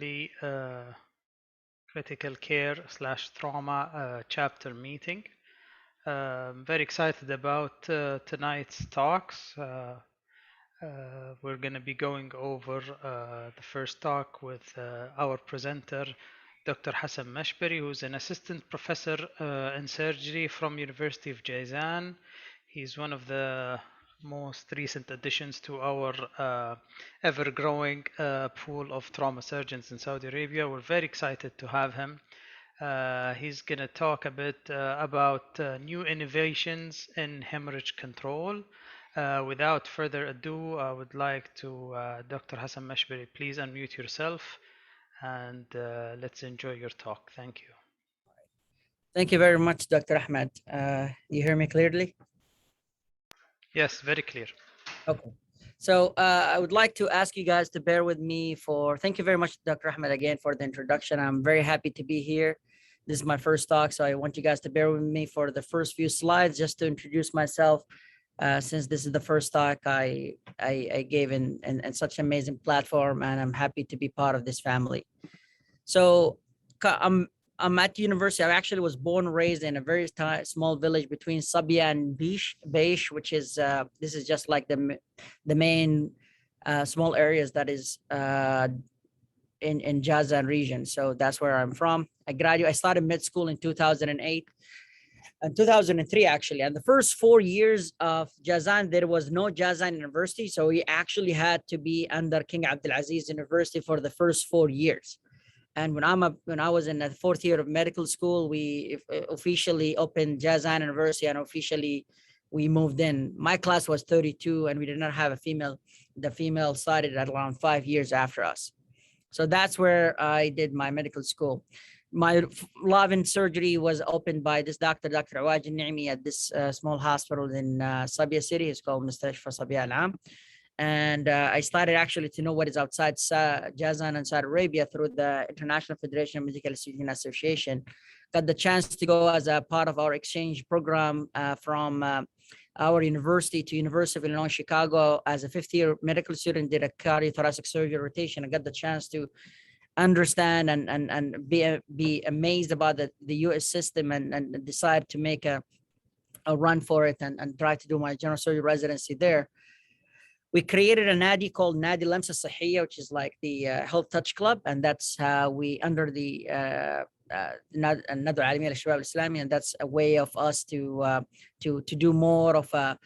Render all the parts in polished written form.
the critical care / trauma chapter meeting. I'm very excited about tonight's talks. We're going to be going over the first talk with our presenter, Dr. Hassan Mashbari, who's an assistant professor in surgery from University of Jazan. He's one of the most recent additions to our ever-growing pool of trauma surgeons in Saudi Arabia. We're very excited to have him. He's going to talk a bit about new innovations in hemorrhage control. Without further ado, I would like to Dr. Hassan Mashbari, please unmute yourself and let's enjoy your talk. Thank you. Thank you very much, Dr. Ahmed. You hear me clearly? Yes, very clear. Okay. So I would like to ask you guys to bear with me thank you very much, Dr. Ahmed, again, for the introduction. I'm very happy to be here. This is my first talk, so I want you guys to bear with me for the first few slides just to introduce myself. Since this is the first talk I gave in such an amazing platform, and I'm happy to be part of this family. So I'm at university. I actually was born and raised in a very small village between Sabia and Beish, which is this is just like the main small areas that is in Jazan region. So that's where I'm from. I started mid school in 2008 and 2003 actually. And the first 4 years of Jazan, there was no Jazan University, so we actually had to be under King Abdulaziz University for the first 4 years. And when I was in the fourth year of medical school, we officially opened Jazan University, and officially we moved in. My class was 32, and we did not have a female. The female started at around 5 years after us. So that's where I did my medical school. My love in surgery was opened by this Dr. Awaj Naimi at this small hospital in Sabia City. It's called Mustashfa Sabia Al-Am. And I started actually to know what is outside Jazan and Saudi Arabia through the International Federation of Medical Student Association. Got the chance to go as a part of our exchange program from our university to University of Illinois, Chicago as a fifth-year medical student, did a cardiothoracic surgery rotation. I got the chance to understand and be amazed about the US system and decide to make a run for it and try to do my general surgery residency there. We created a nadi called Nadi Lamsa Sahiya, which is like the Health Touch Club, and that's how we under the Nadwa Alamiya al-Shabab al-Islami, and that's a way of us to do more of a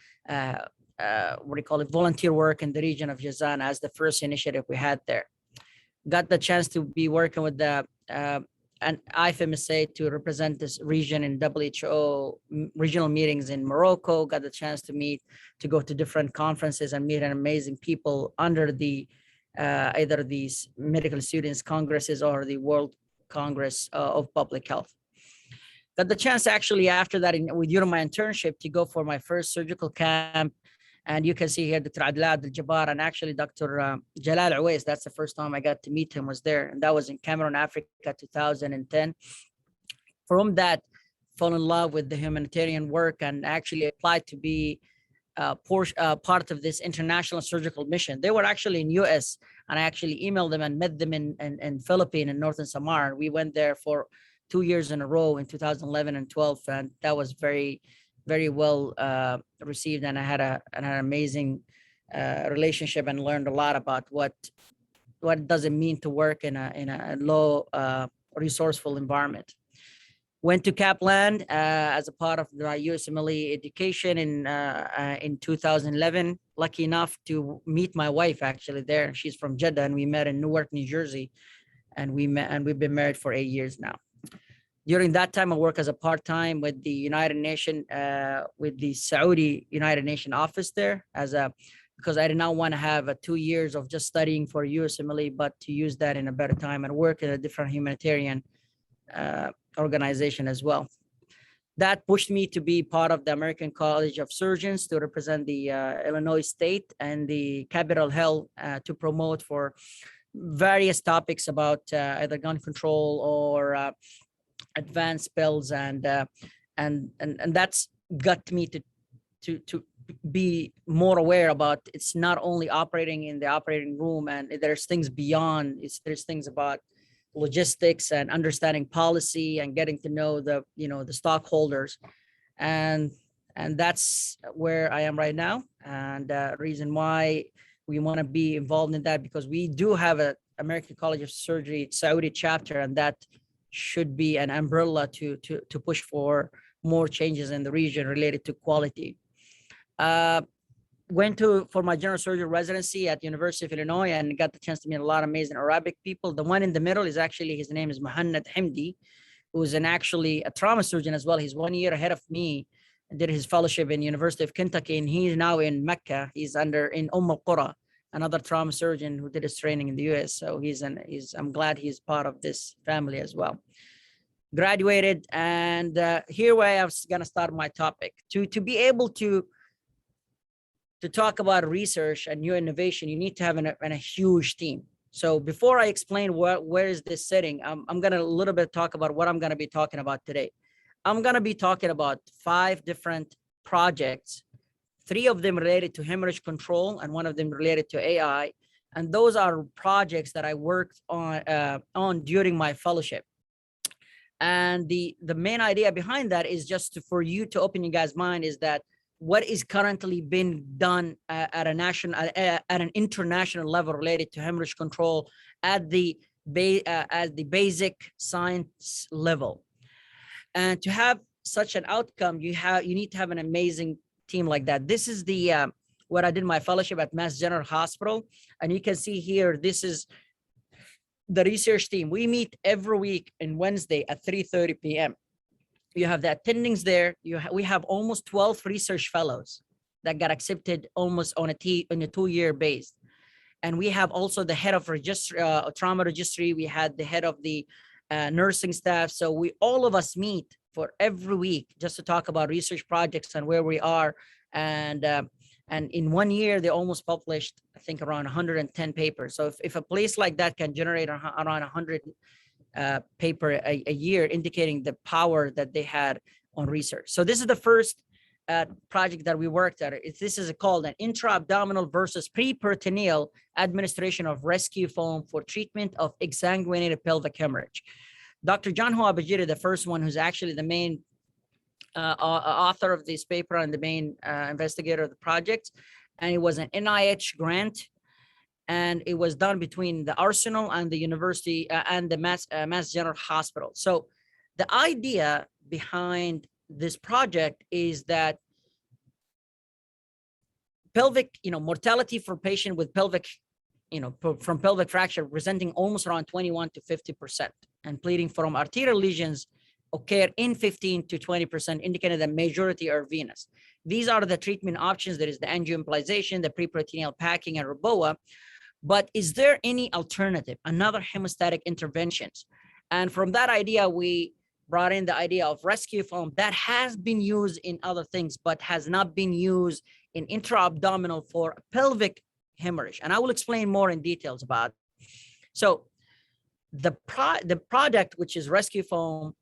what do you call it, volunteer work in the region of Jazan as the first initiative we had there. Got the chance to be working with the and IFMSA to represent this region in WHO regional meetings in Morocco. Got the chance to go to different conferences and meet amazing people under the either these medical students congresses or the World Congress of Public Health. Got the chance actually after that during my internship to go for my first surgical camp. And you can see here Dr. Adla Abdel-Jabbar and actually Dr. Jalal Uwais. That's the first time I got to meet him, was there. And that was in Cameroon, Africa, 2010. From that, fell in love with the humanitarian work and actually applied to be part of this international surgical mission. They were actually in US, and I actually emailed them and met them in Philippines and Northern Samar. We went there for 2 years in a row in 2011 and 12. And that was very well received, and I had an amazing relationship and learned a lot about what does it mean to work in a low resourceful environment. Went to Kaplan as a part of the USMLE education in 2011. Lucky enough to meet my wife actually there. She's from Jeddah, and we met in Newark, New Jersey, and we've been married for 8 years now. During that time, I worked as a part-time with the United Nations, with the Saudi United Nations office there because I did not want to have 2 years of just studying for USMLE, but to use that in a better time and work in a different humanitarian organization as well. That pushed me to be part of the American College of Surgeons to represent the Illinois State and the Capitol Hill to promote for various topics about either gun control or advanced pills, and that's got me be more aware about it's not only operating in the operating room, and there's things beyond. There's things about logistics and understanding policy and getting to know the the stockholders, and that's where I am right now. And reason why we want to be involved in that, because we do have a American College of Surgery Saudi chapter, and that should be an umbrella to push for more changes in the region related to quality. Went to for my general surgery residency at University of Illinois and got the chance to meet a lot of amazing Arabic people. The one in the middle is actually, his name is Muhannad Himdi, who's actually a trauma surgeon as well. He's 1 year ahead of me and did his fellowship in University of Kentucky, and he's now in Mecca. He's in Al Qura, another trauma surgeon who did his training in the US. So I'm glad he's part of this family as well. Graduated, and here where I was gonna start my topic. To be able to talk about research and new innovation, you need to have a huge team. So before I explain where is this sitting, I'm gonna a little bit talk about what I'm gonna be talking about today. I'm gonna be talking about 5 different projects, 3 of them related to hemorrhage control and 1 of them related to AI. And those are projects that I worked on during my fellowship. And the main idea behind that is just for you to open your guys' mind, is that what is currently being done at an international level related to hemorrhage control at the basic science level. And to have such an outcome, you need to have an amazing team like that. This is the what I did my fellowship at Mass General Hospital, and you can see here, this is the research team. We meet every week on Wednesday at 3:30 p.m. You have the attendings there. We have almost 12 research fellows that got accepted almost on a 2-year base. And we have also the head of trauma registry. We had the head of the nursing staff. So all of us meet for every week just to talk about research projects and where we are. And in 1 year, they almost published, I think, around 110 papers. So if a place like that can generate around 100 paper a year, indicating the power that they had on research. So this is the first project that we worked at. This is called an intra-abdominal versus pre-peritoneal administration of rescue foam for treatment of exsanguinated pelvic hemorrhage. Dr. John Abajiri, the first one, who's actually the main author of this paper and the main investigator of the project, and it was an NIH grant. And it was done between the Arsenal and the university and the Mass General Hospital. So the idea behind this project is that pelvic, mortality for patient with pelvic, from pelvic fracture presenting almost around 21 to 50%, and bleeding from arterial lesions occur in 15 to 20%, indicating the majority are venous. These are the treatment options. There is the angioembolization, the preperitoneal packing, and REBOA. But is there any alternative, another hemostatic interventions? And from that idea, we brought in the idea of rescue foam that has been used in other things, but has not been used in intra-abdominal for pelvic hemorrhage. And I will explain more in details about it. So the product, which is rescue foam,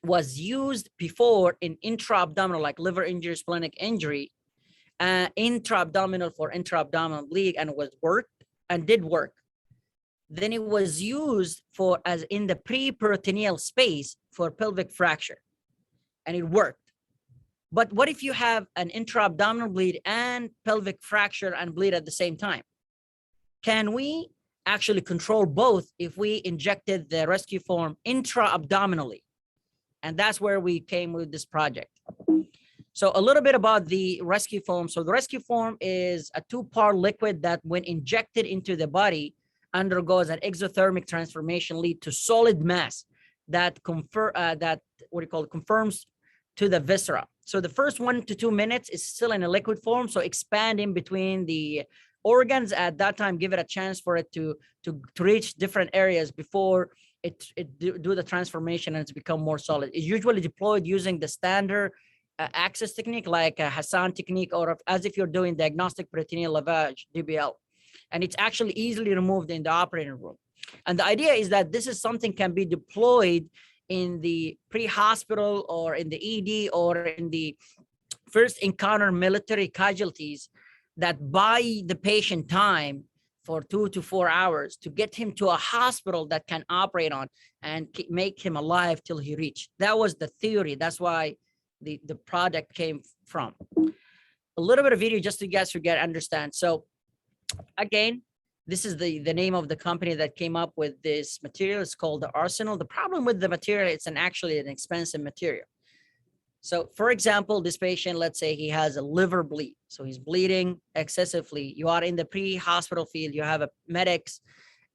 was used before in intra-abdominal, like liver injury, splenic injury, intra-abdominal for intra-abdominal bleed, and was worked and did work. Then it was used for as in the pre-peritoneal space for pelvic fracture, and it worked. But what if you have an intra-abdominal bleed and pelvic fracture and bleed at the same time? Can we actually control both if we injected the rescue foam intra-abdominally? And that's where we came with this project. So a little bit about the rescue foam. So the rescue foam is a 2-part liquid that, when injected into the body, undergoes an exothermic transformation, lead to solid mass that confirms to the viscera. So the first 1 to 2 minutes is still in a liquid form. So expand in between the organs at that time, give it a chance for it to reach different areas before it do the transformation and it's become more solid. It's usually deployed using the standard access technique, like a Hassan technique, or as if you're doing diagnostic peritoneal lavage, DBL. And it's actually easily removed in the operating room. And the idea is that this is something can be deployed in the pre-hospital or in the ED or in the first encounter military casualties that buy the patient time for 2 to 4 hours to get him to a hospital that can operate on and make him alive till he reached. That was the theory. That's why the product came from. A little bit of video just so you guys forget, understand. So again, this is the name of the company that came up with this material. It's called the Arsenal. The problem with the material, it's actually an expensive material. So for example, this patient, let's say he has a liver bleed. So he's bleeding excessively. You are in the pre-hospital field. You have a medics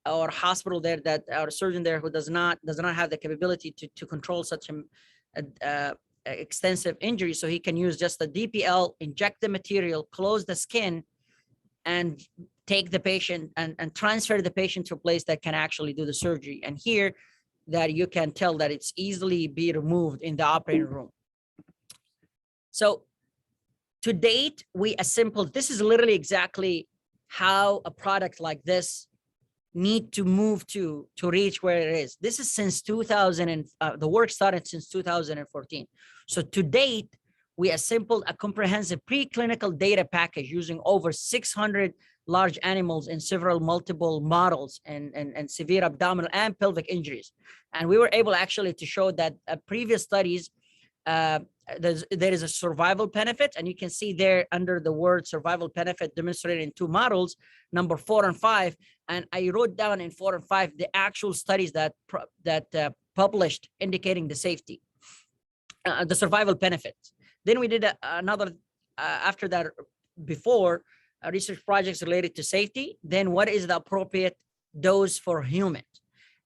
or hospital there that, or a surgeon there who does not have the capability to control such a extensive injury. So he can use just a DPL, inject the material, close the skin, and take the patient and transfer the patient to a place that can actually do the surgery. And here that you can tell that it's easily be removed in the operating room. So to date, we assembled, this is literally exactly how a product like this need to move to reach where it is. This is since 2000 and the work started since 2014. So to date, we assembled a comprehensive preclinical data package using over 600 large animals in several multiple models and severe abdominal and pelvic injuries. And we were able actually to show that previous studies, there is a survival benefit, and you can see there under the word survival benefit demonstrated in 2 models, number 4 and 5. And I wrote down in 4 and 5 the actual studies that published indicating the safety, the survival benefits. Then we did another after that, before research projects related to safety. Then what is the appropriate dose for humans?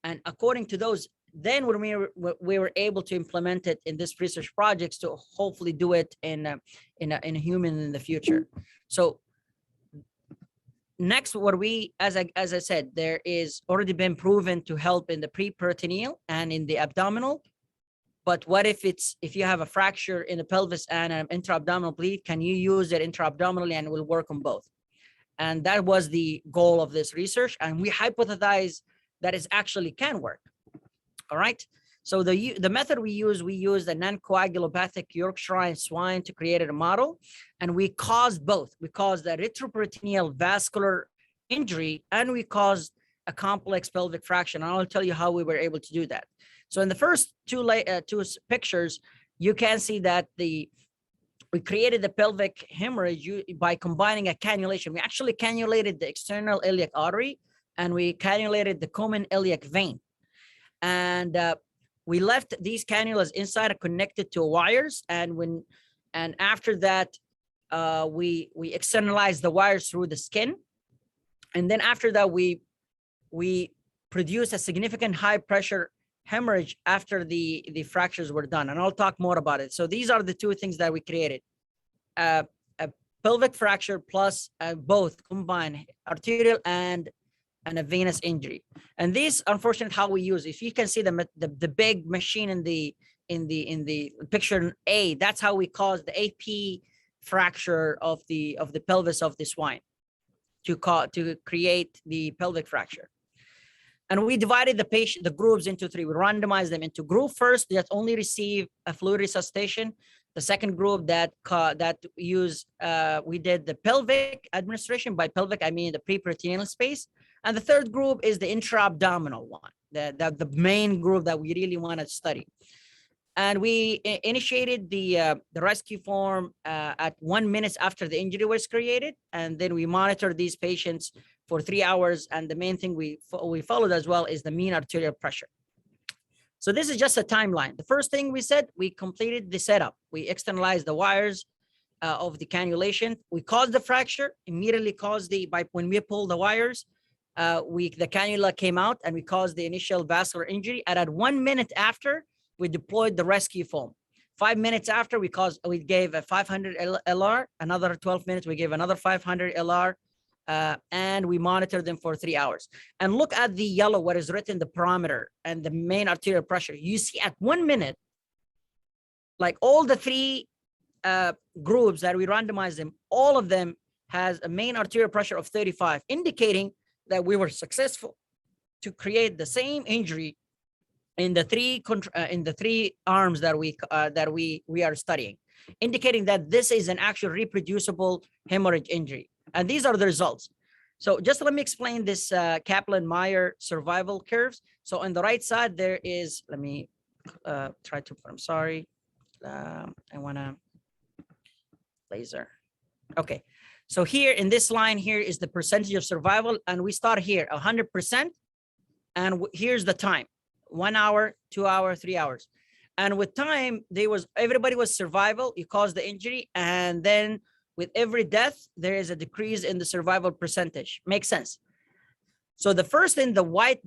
And according to those, then when we were able to implement it in this research projects to hopefully do it in a human in the future. So next, what we, as I said, there is already been proven to help in the pre-peritoneal and in the abdominal. But what if you have a fracture in the pelvis and an intra-abdominal bleed, can you use it intra-abdominally and it will work on both? And that was the goal of this research. And we hypothesize that it actually can work. All right. So the method we used a non-coagulopathic Yorkshire swine to create a model. And we caused both. We caused a retroperitoneal vascular injury and we caused a complex pelvic fracture. And I'll tell you how we were able to do that. So in the first two pictures, you can see that we created the pelvic hemorrhage by combining a cannulation. We actually cannulated the external iliac artery and we cannulated the common iliac vein. And we left these cannulas inside connected to wires. And after that, we externalized the wires through the skin. And then after that, we produced a significant high pressure hemorrhage after the fractures were done. And I'll talk more about it. So these are the 2 things that we created. A pelvic fracture plus both combined arterial and a venous injury. And this, unfortunately, how we use, if you can see the big machine in the picture A, that's how we caused the AP fracture of the pelvis of the swine to create the pelvic fracture. And we divided the groups into 3. We randomized them into group first that only receive a fluid resuscitation. The second group that we did the pelvic administration. By pelvic, I mean the pre-peritoneal space. And the third group is the intra-abdominal one, the main group that we really want to study. And we initiated the rescue form at 1 minute after the injury was created. And then we monitored these patients for 3 hours. And the main thing we followed as well is the mean arterial pressure. So this is just a timeline. The first thing we said, we completed the setup. We externalized the wires of the cannulation. We caused the fracture, immediately caused when we pulled the wires, the cannula came out and we caused the initial vascular injury. And at 1 minute after, we deployed the rescue foam. 5 minutes after, we gave a 500 LR. Another 12 minutes, we gave another 500 LR. And we monitored them for 3 hours. And look at the yellow, what is written, the parameter and the main arterial pressure. You see at 1 minute, like all the 3 groups that we randomized them, all of them has a main arterial pressure of 35, indicating that we were successful to create the same injury in the 3 arms that we are studying. indicating that this is an actual reproducible hemorrhage injury. And these are the results. So just let me explain this Kaplan-Meier survival curves. So on the right side, there is, let me try to put, I'm sorry. I want to laser. Okay. So here in this line here is the percentage of survival. And we start here 100%. And here's the time, 1 hour, 2 hours, 3 hours. And with time, everybody was survival. You caused the injury. And then with every death, there is a decrease in the survival percentage. Makes sense. So the first thing, the white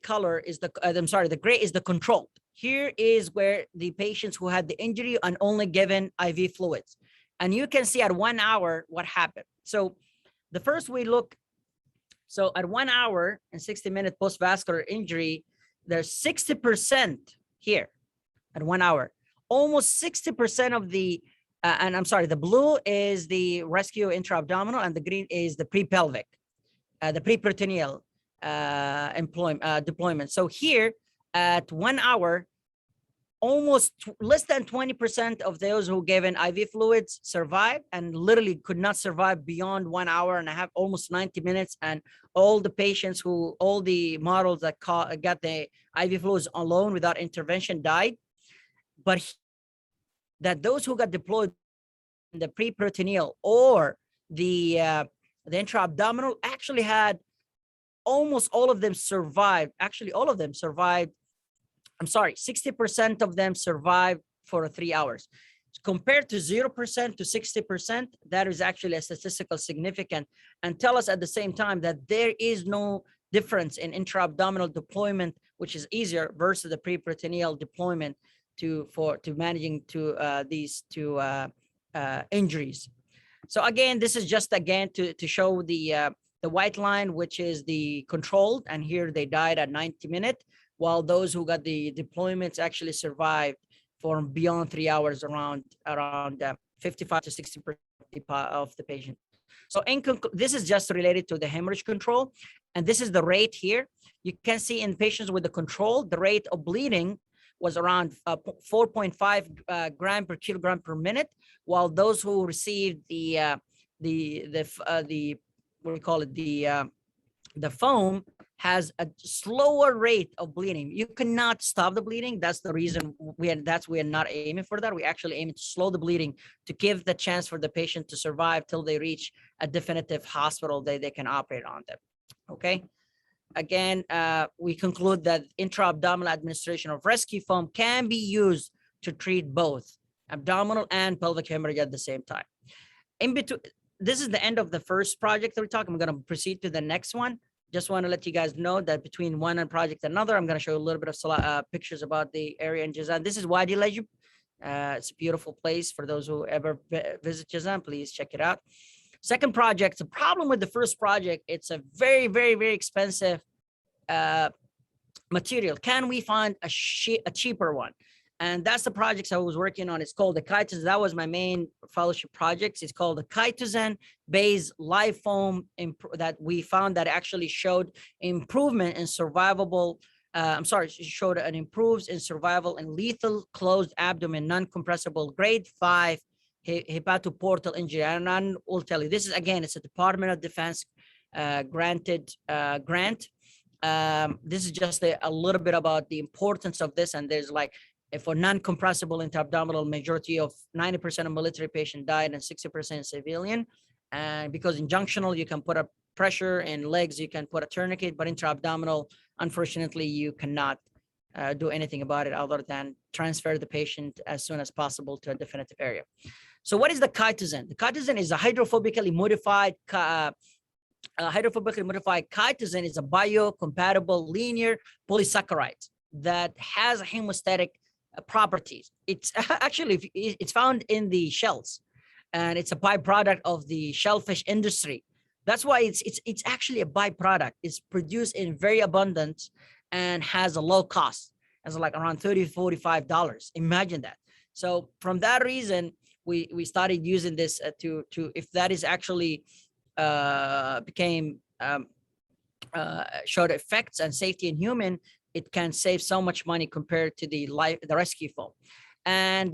color is the gray is the control. Here is where the patients who had the injury and only given IV fluids. And you can see at 1 hour what happened. So the first we look, so at 1 hour and 60-minute post-vascular injury, there's 60% here at 1 hour. Almost 60% of the, and I'm sorry, the blue is the rescue intra-abdominal and the green is the pre-pelvic, the pre-peritoneal deployment. So here at 1 hour, almost less than 20% of those who given IV fluids survived and literally could not survive beyond 1 hour and a half, almost 90 minutes. And all the patients all the models that got the IV fluids alone without intervention died. But that those who got deployed in the pre-peritoneal or the intra-abdominal actually had almost all of them survived. Actually, all of them survived. I'm sorry, 60% of them survived for 3 hours. Compared to 0% to 60%, that is actually a statistical significant, and tell us at the same time that there is no difference in intra-abdominal deployment, which is easier versus the pre-peritoneal deployment to managing these two injuries. So again, this is just again to show the white line, which is the controlled, and here they died at 90 minutes. While those who got the deployments actually survived for beyond 3 hours, around 55 to 60% of the patient. So this is just related to the hemorrhage control. And this is the rate here. You can see in patients with the control, the rate of bleeding was around 4.5 gram per kilogram per minute, while those who received the what do we call it, the foam has a slower rate of bleeding. You cannot stop the bleeding. That's the reason we are not aiming for that. We actually aim to slow the bleeding to give the chance for the patient to survive till they reach a definitive hospital that they can operate on them. Okay. Again, we conclude that intra-abdominal administration of rescue foam can be used to treat both abdominal and pelvic hemorrhage at the same time. In between, this is the end of the first project that we're talking. I'm going to proceed to the next one. Just want to let you guys know that between one project and another, I'm going to show you a little bit of pictures about the area in Chitosan. This is Wadi Lejub. It's a beautiful place. For those who ever visit Chitosan, please check it out. Second project, the problem with the first project, it's a very, very, very expensive material. Can we find a cheaper one? And that's the projects I was working on. It's called the Chitosan. That was my main fellowship projects. It's called the Chitosan based live foam that we found that actually showed improvement in survivable. Showed an improves in survival in lethal closed abdomen, non-compressible grade 5 hepatoportal injury. And I will tell you, this is again, it's a Department of Defense granted grant. This is just a little bit about the importance of this. And there's like, for non-compressible intra-abdominal, majority of 90% of military patients died and 60% civilian. And because in junctional, you can put a pressure, in legs, you can put a tourniquet, but intra-abdominal, unfortunately, you cannot do anything about it other than transfer the patient as soon as possible to a definitive area. So what is the Chitosan? The Chitosan is a hydrophobically modified Chitosan is a biocompatible linear polysaccharide that has hemostatic properties. It's actually, it's found in the shells, and it's a byproduct of the shellfish industry. That's why it's actually a byproduct. It's produced in very abundance and has a low cost, as like around $30 to $45. Imagine that. So from that reason, we started using this to if that is actually showed effects and safety in human, it can save so much money compared to the rescue foam. And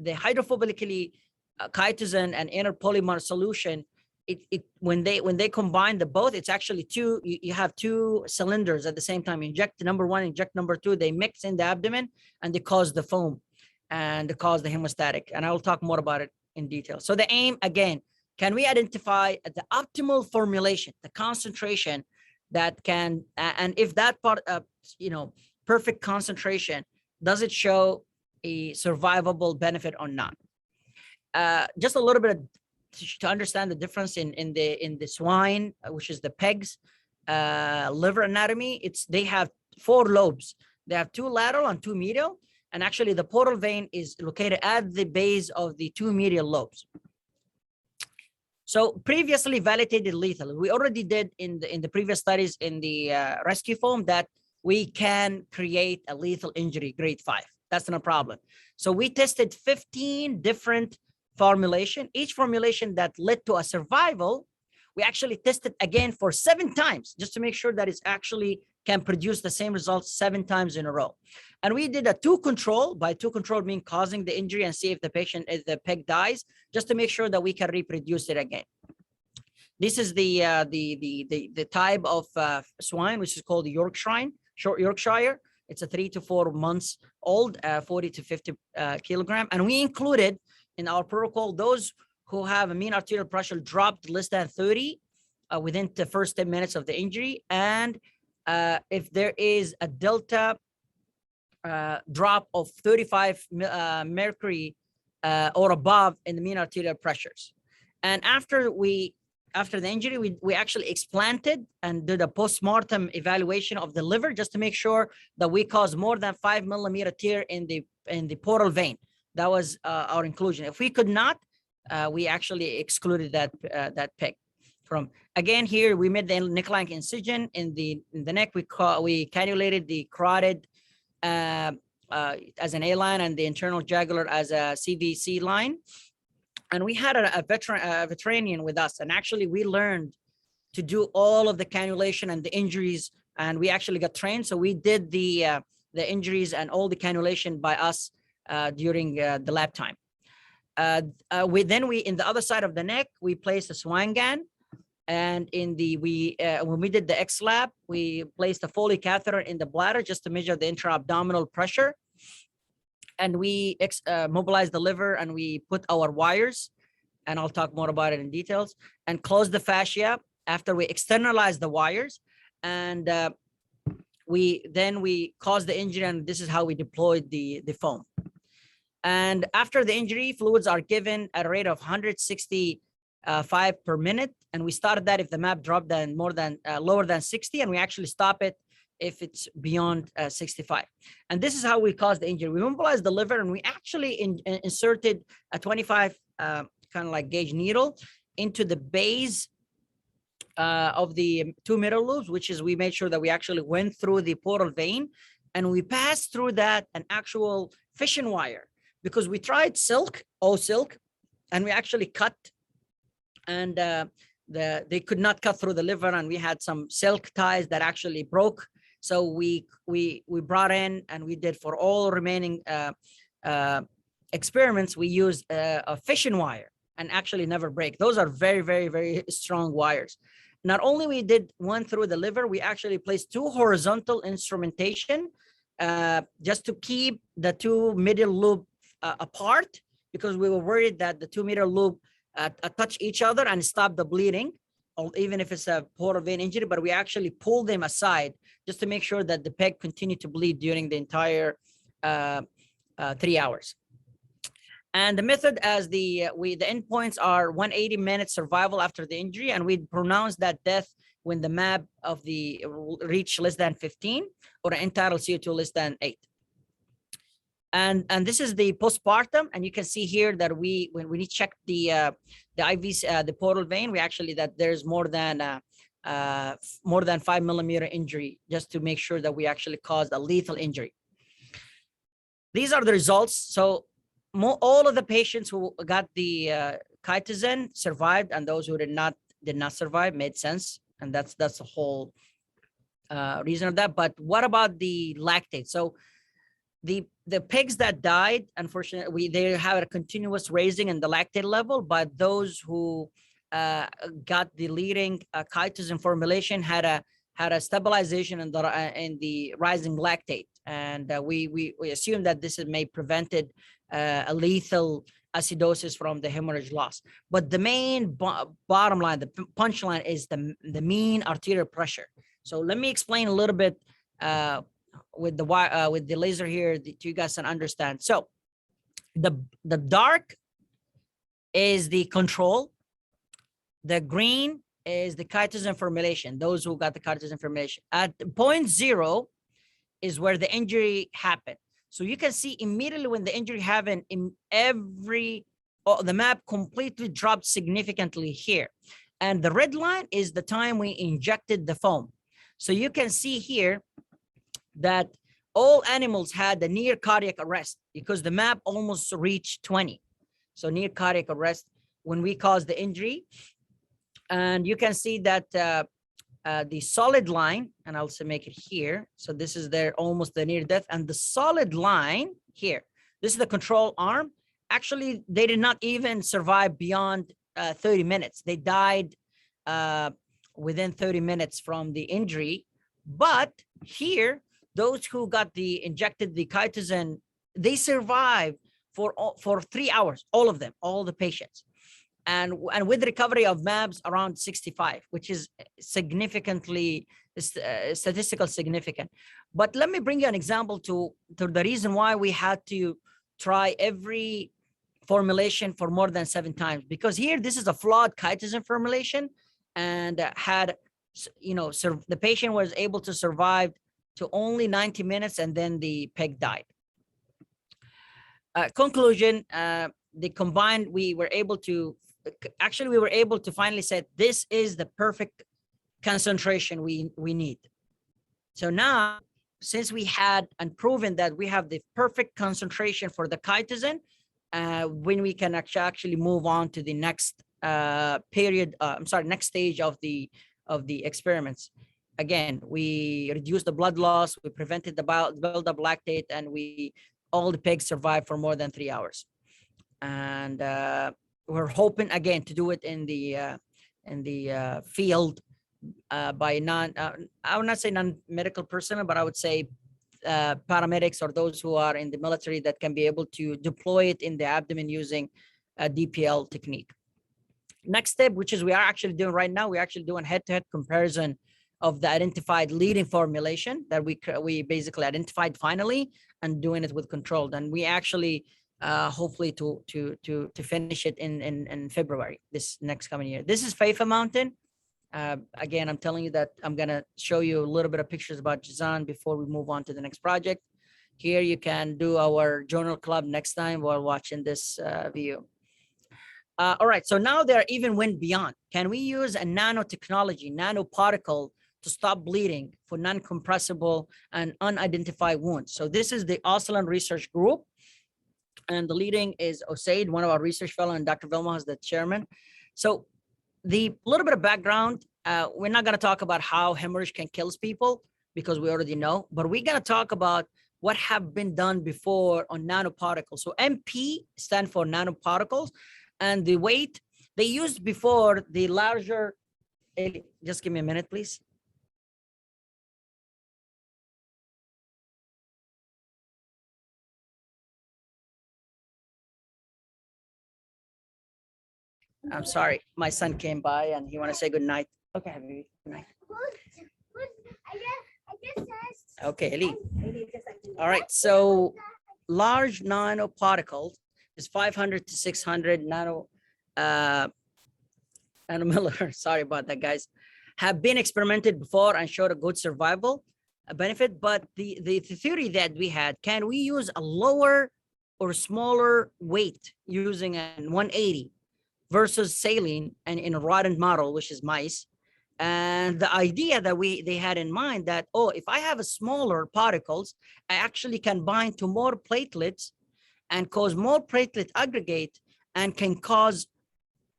the hydrophobically chitosan and inner polymer solution, when they combine the both, it's actually two. You have two cylinders at the same time. Inject number one, inject number two. They mix in the abdomen and they cause the foam and they cause the hemostatic. And I will talk more about it in detail. So the aim again, can we identify the optimal formulation, the concentration that can, and if that part of, perfect concentration, does it show a survivable benefit or not? Just a little bit to understand the difference in the swine, which is the pigs, liver anatomy. They have 4 lobes. They have 2 lateral and 2 medial, and actually the portal vein is located at the base of the 2 medial lobes. So previously validated lethal, we already did in the previous studies in the rescue foam that we can create a lethal injury grade 5. That's no problem. So we tested 15 different formulation. Each formulation that led to a survival, we actually tested again for 7 times just to make sure that it's actually can produce the same results 7 times in a row. And we did a 2 control. By 2 control mean causing the injury and see if the pig dies, just to make sure that we can reproduce it again. This is the type of swine, which is called the Yorkshire. It's a 3 to 4 months old, 40 to 50 kilogram. And we included in our protocol those who have a mean arterial pressure dropped less than 30 within the first 10 minutes of the injury. And if there is a delta drop of 35 mercury or above in the mean arterial pressures. And after the injury, we actually explanted and did a post-mortem evaluation of the liver just to make sure that we caused more than 5 millimeter tear in the portal vein. That was our inclusion. If we could not, we actually excluded that pig. From again here, we made the neck-like incision in the neck. We cannulated the carotid as an A line and the internal jugular as a CVC line. And we had a veterinarian with us, and actually we learned to do all of the cannulation and the injuries, and we actually got trained. So we did the injuries and all the cannulation by us during the lab time. We in the other side of the neck, we placed a swine gland, and when we did the X lab, we placed a Foley catheter in the bladder just to measure the intra-abdominal pressure. And we mobilized the liver and we put our wires, and I'll talk more about it in details, and closed the fascia after we externalized the wires. And we caused the injury, and this is how we deployed the foam. And after the injury, fluids are given at a rate of 165 per minute. And we started that if the MAP dropped lower than 60, and we actually stop it if it's beyond 65. And this is how we caused the injury. We mobilized the liver, and we actually inserted a 25 kind of like gauge needle into the base of the 2 middle lobes, which is we made sure that we actually went through the portal vein, and we passed through that an actual fishing wire, because we tried silk, and we actually cut, and they could not cut through the liver, and we had some silk ties that actually broke. So we brought in, and we did for all remaining experiments, we used a fishing wire and actually never break. Those are very, very, very strong wires. Not only we did one through the liver, we actually placed 2 horizontal instrumentation just to keep the 2 middle lobe apart, because we were worried that the 2 middle lobe touch each other and stop the bleeding, or even if it's a portal vein injury. But we actually pulled them aside just to make sure that the pig continued to bleed during the entire 3 hours. And the method as the endpoints are 180 minutes survival after the injury, and we pronounce that death when the MAB of the reach less than 15 or an end-tidal CO2 less than 8. And this is the postpartum, and you can see here that when we check the IVs, the portal vein, we actually that there's more than 5 millimeter injury, just to make sure that we actually caused a lethal injury. These are the results. So all of the patients who got the chitosan survived, and those who did not survive made sense, and that's the whole reason of that. But what about the lactate? So the pigs that died, unfortunately, they have a continuous raising in the lactate level, but those who got the leading chitosan formulation had a stabilization in the rising lactate, and we assume that this may prevented a lethal acidosis from the hemorrhage loss. But the main bottom line, the punchline, is the mean arterial pressure. So let me explain a little bit with the laser here to you guys can understand. So the dark is the control, the green is the chitosan formulation, those who got the chitosan formulation. At point 0 is where the injury happened. So you can see immediately when the injury happened, in the map completely dropped significantly here. And the red line is the time we injected the foam. So you can see here that all animals had the near cardiac arrest because the map almost reached 20. So near cardiac arrest when we caused the injury. And you can see that the solid line, and I'll also make it here. So this is almost the near death, and the solid line here, this is the control arm. Actually, they did not even survive beyond 30 minutes. They died within 30 minutes from the injury. But here, those who got injected the chitosan, they survived for 3 hours, all of them, all the patients. And with recovery of MABs around 65, which is significantly statistical significant. But let me bring you an example to the reason why we had to try every formulation for more than 7 times, because here this is a flawed chitosan formulation, and the patient was able to survive to only 90 minutes, and then the pig died. Conclusion, we were able to finally say this is the perfect concentration we need. So now, since we had and proven that we have the perfect concentration for the chitosan, when we can actually move on to the next next stage of the experiments. Again, we reduced the blood loss, we prevented the buildup lactate, and all the pigs survived for more than 3 hours. And we're hoping again to do it in the field by I would not say non-medical personnel, but I would say paramedics or those who are in the military that can be able to deploy it in the abdomen using a DPL technique. Next step, which is we are actually doing right now, we're actually doing head-to-head comparison of the identified leading formulation that we basically identified finally, and doing it with controlled. And we actually hopefully to finish it in February, this next coming year. This is Faifa Mountain. Again, I'm telling you that I'm gonna show you a little bit of pictures about Chitosan before we move on to the next project. Here you can do our journal club next time while watching this video. All right, so now they even went beyond. Can we use a nanotechnology, nanoparticle, to stop bleeding for non-compressible and unidentified wounds? So this is the Oslan Research Group, and the leading is Osaid, one of our research fellow, and Dr. Vilma is the chairman. So the little bit of background, we're not going to talk about how hemorrhage can kill people because we already know, but we're going to talk about what have been done before on nanoparticles. So MP stand for nanoparticles, and the weight they used before the larger. Just give me a minute, please. I'm sorry, my son came by and he want to say good night. Okay, Habibi, good night. Okay, Ali. All right, so large nanoparticles is 500 to 600 nanomillimeter. Sorry about that, guys. Have been experimented before and showed a good survival benefit. But the theory that we had, can we use a lower or smaller weight using a 180 versus saline and in a rodent model, which is mice? And the idea that they had in mind that, oh, if I have a smaller particles, I actually can bind to more platelets and cause more platelet aggregate and can cause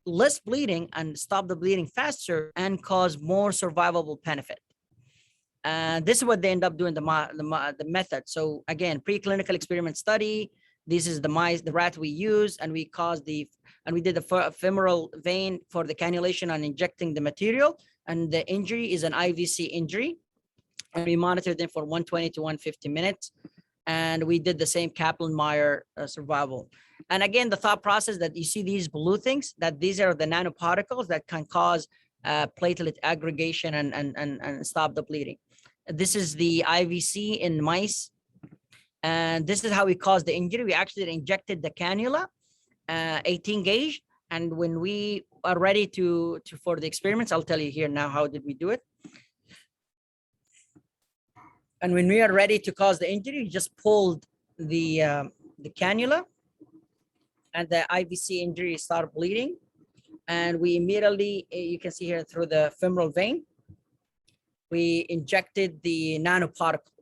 less bleeding and stop the bleeding faster and cause more survivable benefit. And this is what they end up doing, the method. So again, preclinical experiment study. This is the mice, the rat we use, and we did the femoral vein for the cannulation and injecting the material. And the injury is an IVC injury. And we monitored them for 120 to 150 minutes. And we did the same Kaplan-Meier survival. And again, the thought process that you see these blue things, that these are the nanoparticles that can cause platelet aggregation and stop the bleeding. This is the IVC in mice. And this is how we caused the injury. We actually injected the cannula, 18 gauge. And when we are ready for the experiments, I'll tell you here now, how did we do it? And when we are ready to cause the injury, we just pulled the cannula, and the IVC injury started bleeding. And we immediately, you can see here through the femoral vein, we injected the nanoparticle.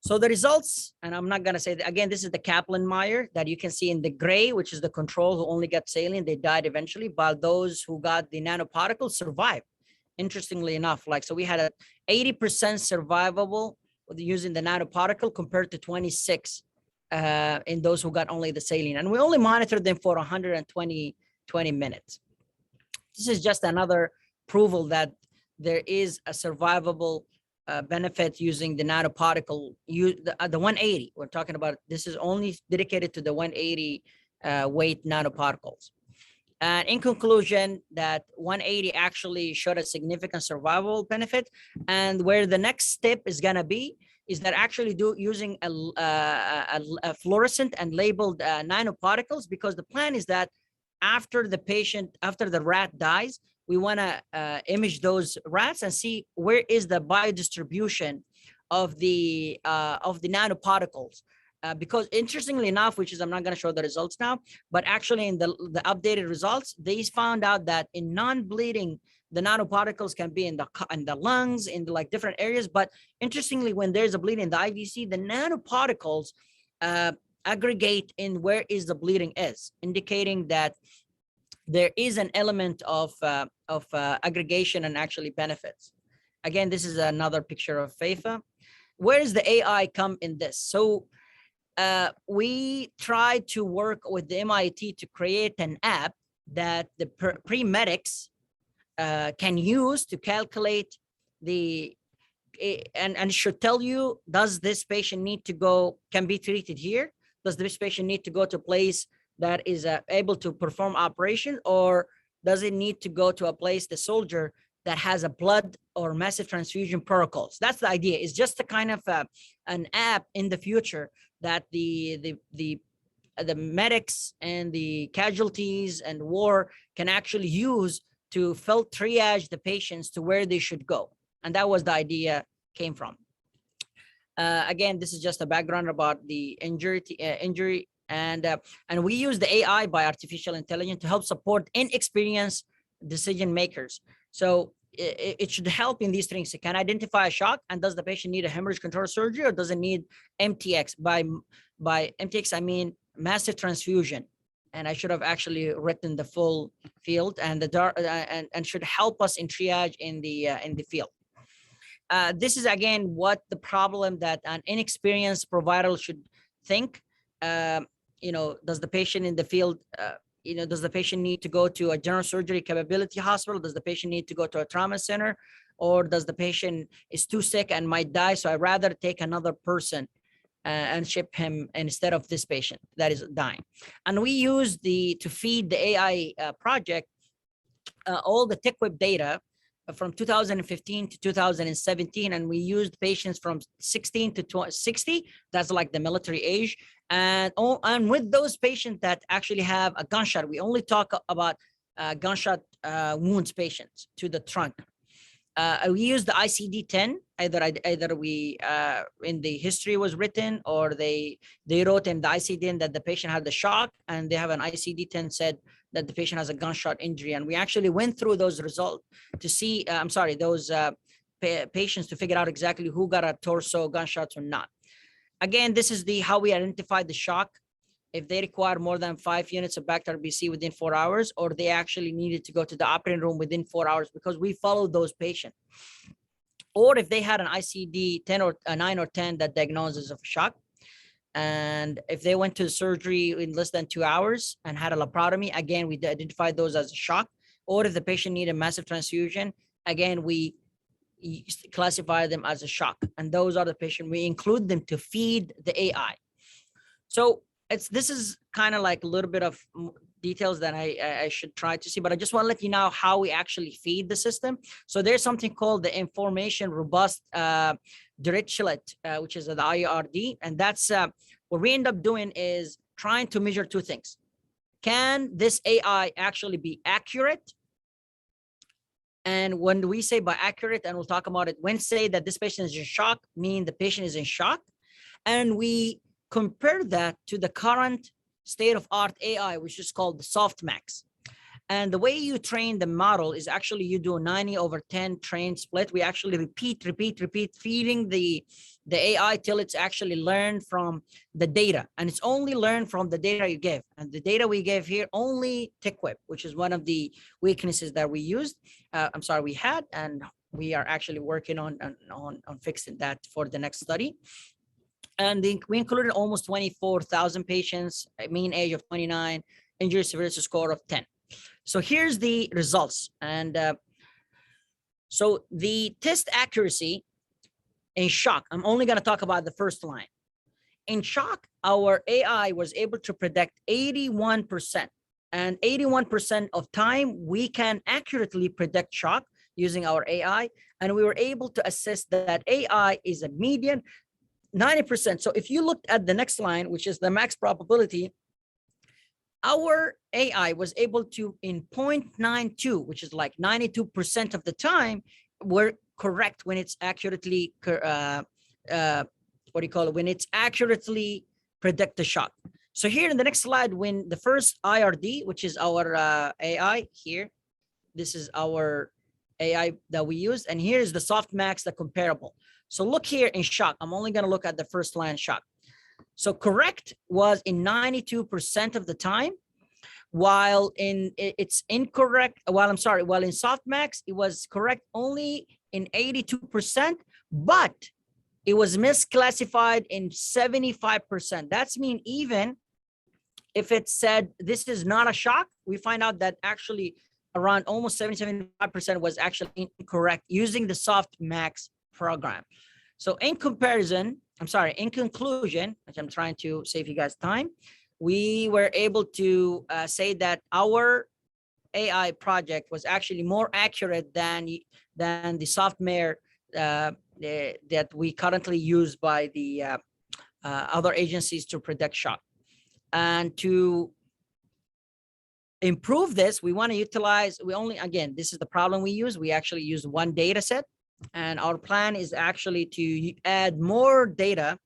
So the results, and I'm not going to say that again, this is the Kaplan-Meier that you can see in the gray, which is the control who only got saline. They died eventually, but those who got the nanoparticles survived. Interestingly enough, so we had a 80% survivable using the nanoparticle compared to 26 in those who got only the saline. And we only monitored them for 120 minutes. This is just another approval that there is a survivable benefit using the nanoparticle, the 180. We're talking about, this is only dedicated to the 180 weight nanoparticles. And in conclusion, that 180 actually showed a significant survival benefit. And where the next step is going to be is that actually using a fluorescent and labeled nanoparticles, because the plan is that after the rat dies, we want to image those rats and see where is the biodistribution of the nanoparticles. Because interestingly enough, which is, I'm not going to show the results now, but actually in the updated results, they found out that in non-bleeding, the nanoparticles can be in the lungs, in the different areas. But interestingly, when there's a bleeding in the IVC, the nanoparticles aggregate in where is the bleeding is, indicating that there is an element of aggregation and actually benefits. Again, this is another picture of FAFA. Where does the AI come in this? So we tried to work with the MIT to create an app that the pre-medics can use to calculate and should tell you, does this patient need to go, can be treated here? Does this patient need to go to a place that is able to perform operation, or does it need to go to a place, the soldier, that has a blood or massive transfusion protocols? That's the idea. It's just a kind of an app in the future that the medics and the casualties and war can actually use to triage the patients to where they should go. And that was the idea came from. Again, this is just a background about the injury. And we use the AI by artificial intelligence to help support inexperienced decision makers. So it should help in these things. It can identify a shock, and does the patient need a hemorrhage control surgery, or does it need MTX? By MTX, I mean massive transfusion. And I should have actually written the full field, and and should help us in triage in the field. This is again what the problem that an inexperienced provider should think. Does the patient in the field, does the patient need to go to a general surgery capability hospital? Does the patient need to go to a trauma center? Or does the patient is too sick and might die? So I'd rather take another person and ship him instead of this patient that is dying. And we use to feed the AI project all the TechWeb data from 2015 to 2017, and we used patients from 16 to 60. That's like the military age, and with those patients that actually have a gunshot, we only talk about gunshot wounds patients to the trunk. We use the ICD-10. Either we in the history was written, or they wrote in the ICD-10 that the patient had the shock, and they have an ICD-10 said that the patient has a gunshot injury. And we actually went through those results to see, those patients, to figure out exactly who got a torso gunshots or not. Again, this is how we identified the shock if they require more than 5 units of backed RBC within 4 hours, or they actually needed to go to the operating room within 4 hours, because we follow those patients. Or if they had an ICD 10 or 9 or 10 that diagnoses of shock, and if they went to surgery in less than 2 hours and had a laparotomy, again, we identified those as a shock. Or if the patient needed massive transfusion, again, we classify them as a shock. And those are the patients, we include them to feed the AI. So this is kind of like a little bit of details that I should try to see, but I just want to let you know how we actually feed the system. So there's something called the Information Robust Dirichlet, which is the IRD. And that's what we end up doing is trying to measure two things. Can this AI actually be accurate? And when we say by accurate, and we'll talk about it, when say that this patient is in shock, mean the patient is in shock. And we compare that to the current state-of-art AI, which is called the softmax. And the way you train the model is actually you do a 90/10 train split. We actually repeat, feeding the AI till it's actually learned from the data. And it's only learned from the data you give. And the data we gave here, only TickWeb, which is one of the weaknesses that we used. We had, and we are actually working on fixing that for the next study. And we included almost 24,000 patients, a mean age of 29, injury severity score of 10. So here's the results. And so the test accuracy in shock, I'm only going to talk about the first line. In shock, our AI was able to predict 81%. And 81% of time, we can accurately predict shock using our AI. And we were able to assess that AI is a median 90%. So if you looked at the next line, which is the max probability, our AI was able to, in 0.92, which is like 92% of the time, we're correct when it's accurately, when it's accurately predict the shock. So here in the next slide, when the first IRD, which is our AI here, this is our AI that we use. And here is the softmax, the comparable. So look here in shock. I'm only going to look at the first line shock. So correct was in 92% of the time, while it's incorrect. While in softmax, it was correct only in 82%, but it was misclassified in 75%. That's mean even if it said this is not a shock, we find out that actually around almost 75% was actually incorrect using the softmax program. So in conclusion, which I'm trying to save you guys time, we were able to say that our AI project was actually more accurate than the software that we currently use by the other agencies to predict shock. And to improve this, we want to utilize, this is the problem we use. We actually use one data set, and our plan is actually to add more data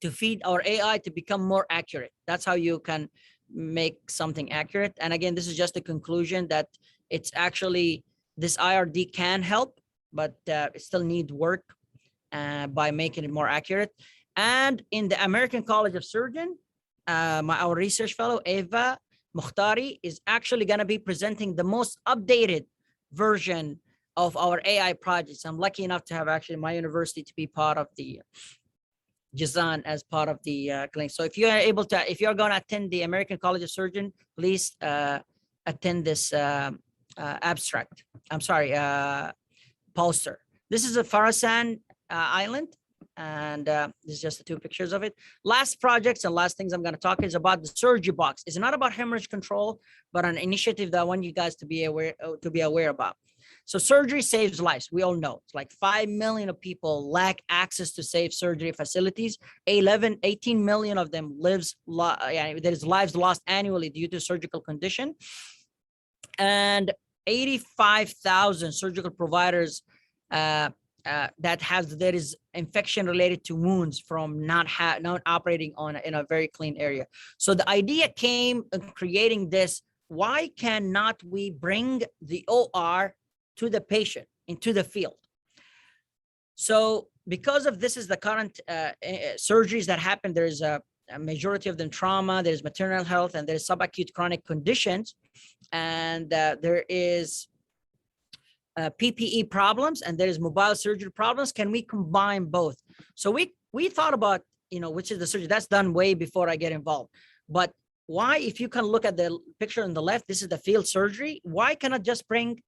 to feed our AI to become more accurate. That's how you can make something accurate. And again, this is just a conclusion that it's actually, this IRD can help, but it still needs work by making it more accurate. And in the American College of Surgeons, our research fellow, Eva Mukhtari, is actually going to be presenting the most updated version of our AI projects. I'm lucky enough to have actually my university to be part of the Chitosan as part of the clinic. So if you are able to, if you're going to attend the American College of Surgeons, please attend this abstract. Poster. This is a Farasan Island, and this is just the two pictures of it. Last projects and last things I'm going to talk is about the surgery box. It's not about hemorrhage control, but an initiative that I want you guys to be aware about. So surgery saves lives. We all know it's like 5 million of people lack access to safe surgery facilities. 18 million of them there's lives lost annually due to surgical condition. And 85,000 surgical providers there is infection related to wounds from not operating in a very clean area. So the idea came in creating this. Why cannot we bring the OR to the patient into the field? So because of this is the current surgeries that happen, there's a majority of them trauma, there's maternal health, and there's subacute chronic conditions, and there is PPE problems, and there is mobile surgery problems. Can we combine both? So we thought about, which is the surgery that's done way before I get involved. But why, if you can look at the picture on the left, this is the field surgery. Why cannot just bring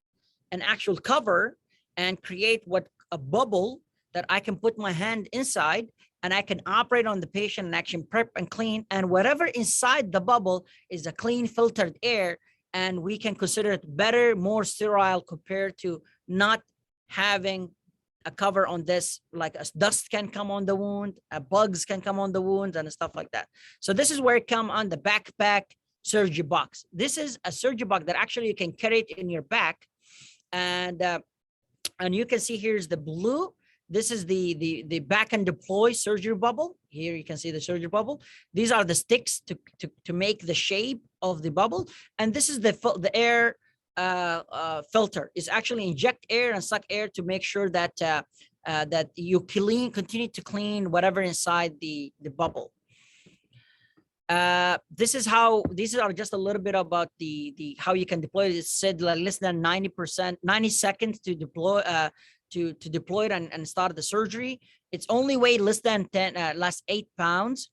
an actual cover and create a bubble that I can put my hand inside, and I can operate on the patient and actually prep and clean, and whatever inside the bubble is a clean filtered air, and we can consider it better, more sterile, compared to not having a cover on this, like a dust can come on the wound, bugs can come on the wound, and stuff like that. So this is where it come on the backpack surgery box. This is a surgery box that actually you can carry it in your back, and you can see here's the blue. This is the back and deploy surgery bubble. Here you can see the surgery bubble. These are the sticks to make the shape of the bubble, and this is the air filter. Is actually inject air and suck air to make sure that that you continue to clean whatever inside the bubble. These are just a little bit about the how you can deploy it. It said like less than 90 seconds to deploy to deploy it and start the surgery. It's only weigh less than 8 pounds.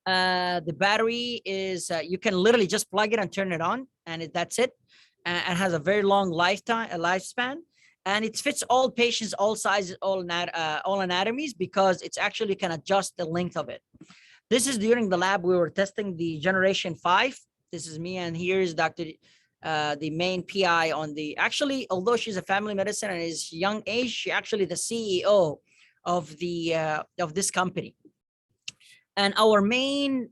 The battery is you can literally just plug it and turn it on, and that's it. And has a very long lifespan, and it fits all patients, all sizes, all anatomies, because it's actually can adjust the length of it. This is during the lab we were testing the generation 5. This is me, and here is Dr. The main PI on the, actually, although she's a family medicine and is young age, she actually the CEO of this company. And our main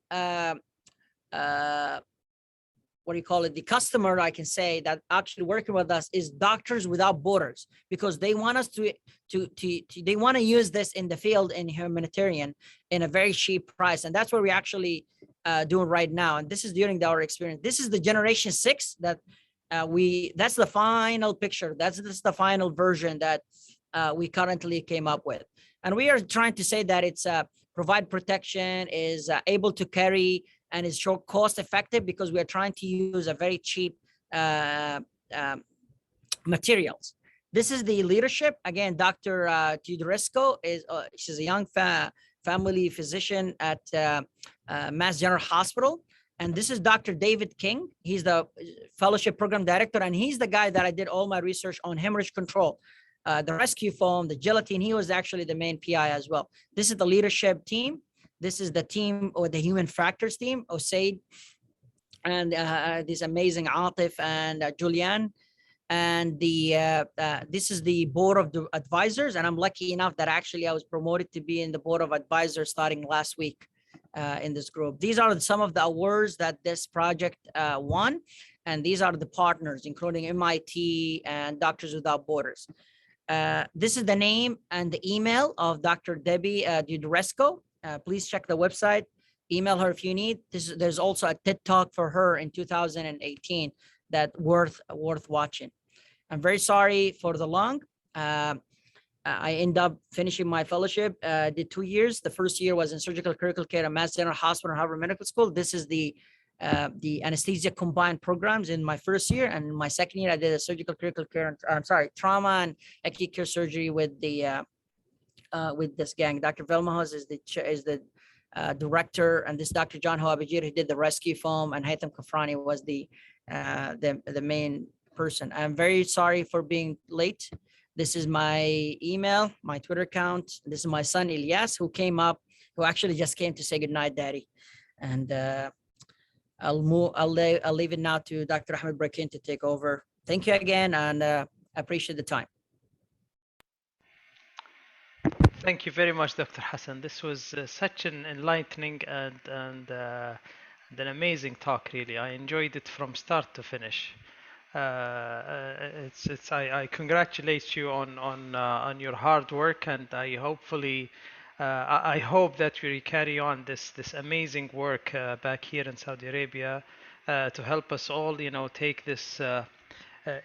what do you call it, the customer, I can say, that actually working with us is Doctors Without Borders, because they want us they want to use this in the field in humanitarian in a very cheap price, and that's what we actually doing right now. And this is during our experience. This is the generation 6 that that's the final picture. That's the final version that we currently came up with. And we are trying to say that it's provide protection, is able to carry, and is short cost effective, because we are trying to use a very cheap materials. This is the leadership. Again, Dr. Teodorescu she's a young family physician at Mass General Hospital. And this is Dr. David King. He's the fellowship program director, and he's the guy that I did all my research on hemorrhage control, the rescue foam, the gelatin. He was actually the main PI as well. This is the leadership team. This is the team, or the human factors team, Osaid, and this amazing Atif and Julian. And this is the board of the advisors. And I'm lucky enough that actually I was promoted to be in the board of advisors starting last week in this group. These are some of the awards that this project won. And these are the partners, including MIT and Doctors Without Borders. This is the name and the email of Dr. Debbie Teodorescu. Please check the website, email her if you need. There's also a TED Talk for her in 2018 that worth watching. I'm very sorry for the long. I ended up finishing my fellowship, did 2 years. The first year was in surgical critical care at Mass General Hospital and Harvard Medical School. This is the anesthesia combined programs in my first year. And in my second year, I did a surgical critical care, trauma and acute care surgery with this gang. Dr. Velmahos is the director, and this Dr. John Hoabajir, who did the rescue foam, and Haitham Kafrani was the main person. I'm very sorry for being late. This is my email, my Twitter account. This is my son Ilyas, who actually just came to say goodnight, Daddy. And I'll leave it now to Dr. Ahmed Brakin to take over. Thank you again, and I appreciate the time. Thank you very much, Dr. Hassan. This was such an enlightening and an amazing talk. Really, I enjoyed it from start to finish. I congratulate you on your hard work, and I hope that we carry on this amazing work back here in Saudi Arabia to help us all, take this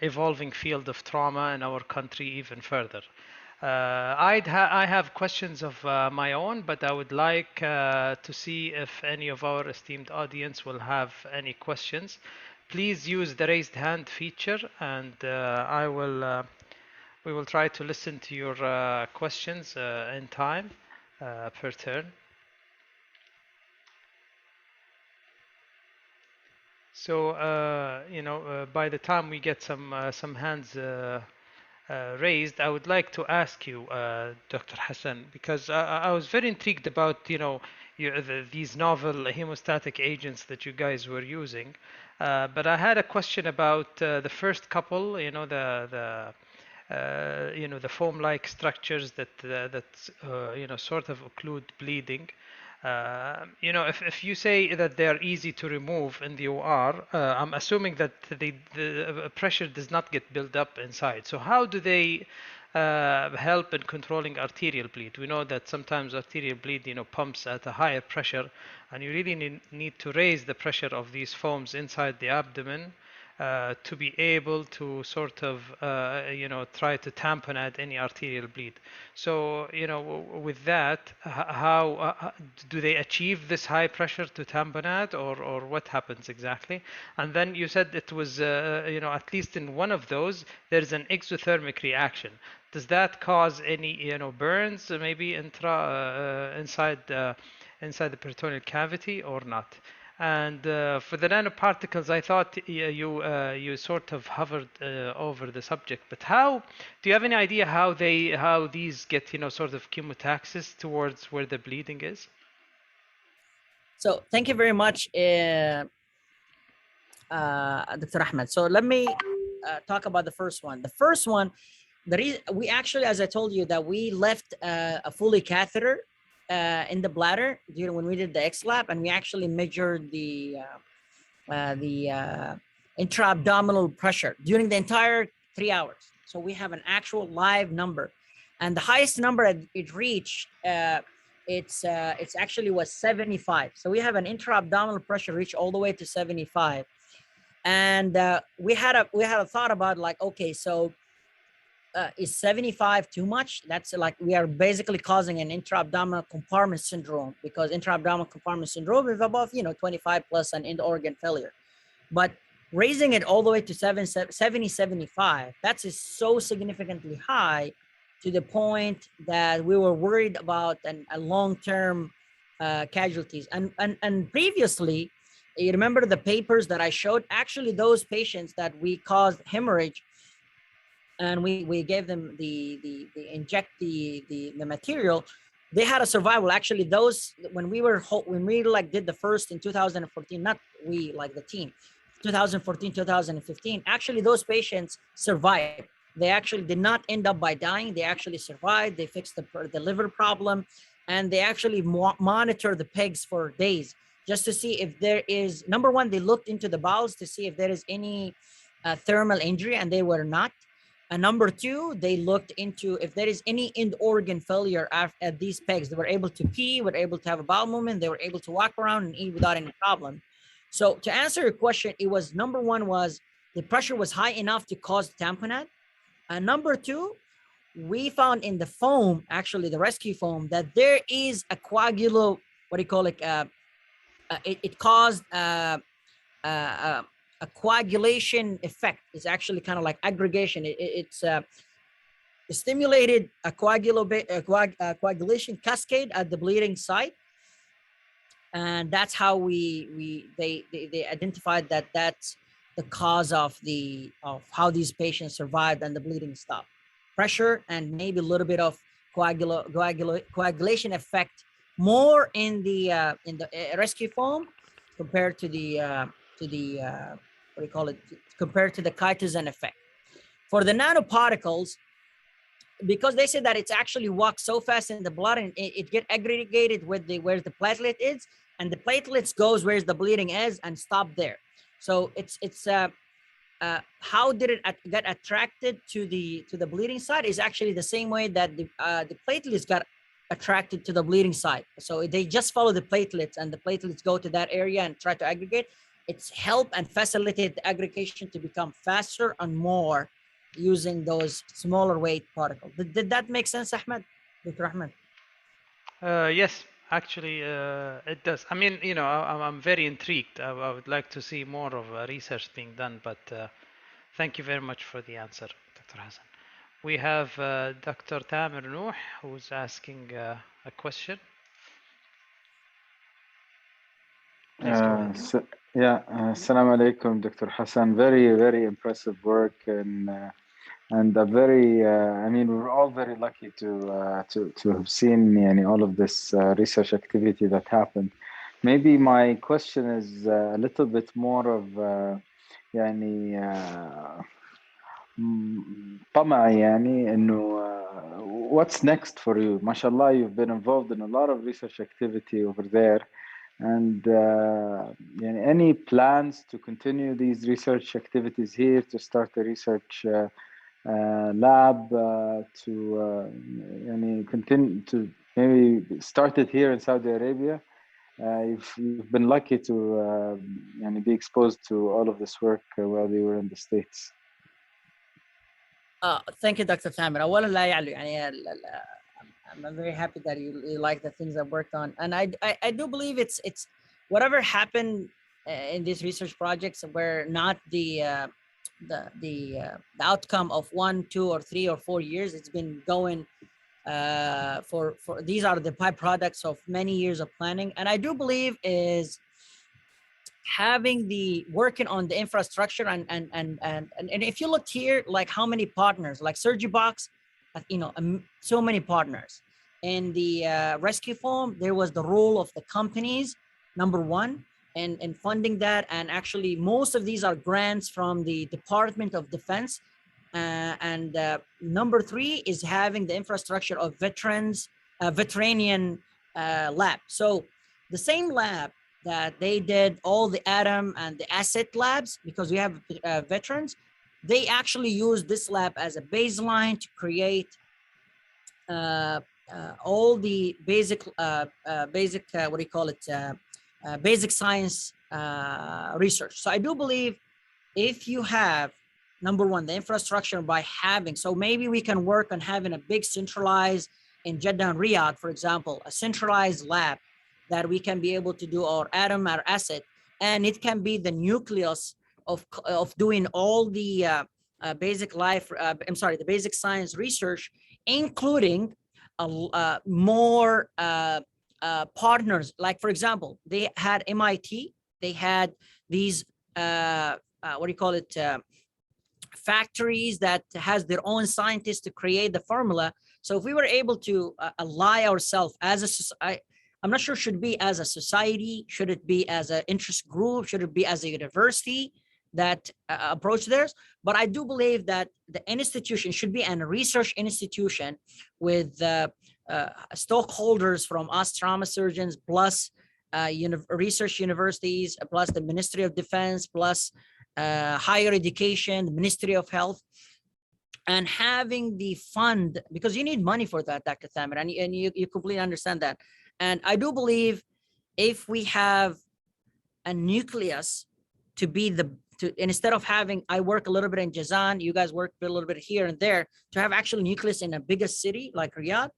evolving field of trauma in our country even further. I have questions of my own, but I would like to see if any of our esteemed audience will have any questions. Please use the raised hand feature, and we will try to listen to your questions in time per turn. So, by the time we get some hands raised, I would like to ask you, Dr. Hassan, because I was very intrigued about, these novel hemostatic agents that you guys were using. But I had a question about the first couple, the foam-like structures that sort of occlude bleeding. If you say that they are easy to remove in the OR, I'm assuming that the pressure does not get built up inside. So how do they help in controlling arterial bleed? We know that sometimes arterial bleed, pumps at a higher pressure, and you really need to raise the pressure of these foams inside the abdomen to be able to sort of try to tamponade any arterial bleed. So with that, how do they achieve this high pressure to tamponade, or what happens exactly? And then you said it was at least in one of those there is an exothermic reaction. Does that cause any burns maybe inside the peritoneal cavity or not? And for the nanoparticles, I thought you sort of hovered over the subject, but how do you have any idea how these get sort of chemotaxis towards where the bleeding is? So thank you very much, Dr. Ahmed. So let me talk about the first one. The first one, the reason we actually, as I told you, that we left a Foley catheter in the bladder during when we did the X-lab, and we actually measured the intra-abdominal pressure during the entire 3 hours. So we have an actual live number, and the highest number it reached, it's actually was 75. So we have an intra-abdominal pressure reach all the way to 75, and we had a thought about, like, okay, so is 75 too much? That's like we are basically causing an intra-abdominal compartment syndrome, because intra-abdominal compartment syndrome is above 25 plus an end organ failure. But raising it all the way to 70, 75, that's is so significantly high to the point that we were worried about a long-term casualties. And previously, you remember the papers that I showed? Actually, those patients that we caused hemorrhage and we gave them the inject the material, they had a survival. Actually, those when we like did the first in 2014, not we, like the team, 2014, 2015, actually those patients survived. They actually did not end up by dying. They actually survived. They fixed the liver problem, and they actually monitor the pegs for days just to see if there is, number one, they looked into the bowels to see if there is any thermal injury, and they were not. And number two, they looked into if there is any end organ failure at these pegs. They were able to pee, were able to have a bowel movement, they were able to walk around and eat without any problem. So to answer your question, it was, number one was the pressure was high enough to cause tamponade. And number two, we found in the foam, actually the rescue foam, that there is a coagulo, what do you call it? It caused a coagulation effect. Is actually kind of like aggregation. It's stimulated a coagulation cascade at the bleeding site, and that's how they identified that that's the cause of how these patients survived and the bleeding stopped. Pressure and maybe a little bit of coagulation effect more in the rescue foam compared to the what do you call it, compared to the Chitosan effect. For the nanoparticles, because they said that it's actually walks so fast in the blood and it get aggregated with where the platelet is, and the platelets goes where the bleeding is and stop there. So it's how did it get attracted to the bleeding side is actually the same way that the platelets got attracted to the bleeding side. So they just follow the platelets, and the platelets go to that area and try to aggregate. It's help and facilitate the aggregation to become faster and more using those smaller weight particles. Did that make sense, Ahmed? Dr. Ahmed? Yes, actually, it does. I mean, I'm very intrigued. I would like to see more of research being done, but thank you very much for the answer, Dr. Hassan. We have Dr. Tamer Nuh, who's asking a question. Please go ahead. Assalamu alaikum, Dr. Hassan. Very, very impressive work, and a very, I mean, we're all very lucky to have seen all of this research activity that happened. Maybe my question is a little bit more of يعني طمع إنه what's next for you? MashaAllah, you've been involved in a lot of research activity over there. And any plans to continue these research activities here, to start a research lab, to continue to maybe start it here in Saudi Arabia? You've been lucky to be exposed to all of this work while you were in the States. Thank you, Dr. Tamer. أولا لا يعلو I'm very happy that you like the things I've worked on, and I do believe it's whatever happened in these research projects were not the outcome of 1, 2, or 3 or 4 years. It's been going for these are the byproducts of many years of planning, and I do believe is having the working on the infrastructure and if you look here, like how many partners, like SurgeryBox, so many partners. In the rescue foam, there was the role of the companies, number one, in funding that, and actually most of these are grants from the Department of Defense. And number 3 is having the infrastructure of veterinarian lab. So the same lab that they did all the ATOM and the asset labs, because we have veterans, they actually use this lab as a baseline to create all the basic basic science research. So I do believe if you have, number one, the infrastructure by having, so maybe we can work on having a big centralized in Jeddah and Riyadh, for example, a centralized lab that we can be able to do our ATOM, our asset, and it can be the nucleus of doing all the the basic science research, including more partners. Like, for example, they had MIT, they had these factories that has their own scientists to create the formula. So if we were able to ally ourselves as a I'm not sure should be as a society, should it be as an interest group, should it be as a university that approach theirs? But I do believe that the institution should be a research institution with stockholders from us trauma surgeons, plus research universities, plus the Ministry of Defense, plus higher education, the Ministry of Health, and having the fund, because you need money for that, Dr. Thamer, and you completely understand that. And I do believe if we have a nucleus to be instead of having, I work a little bit in Jazan, you guys work a little bit here and there, to have actual nucleus in a bigger city like Riyadh,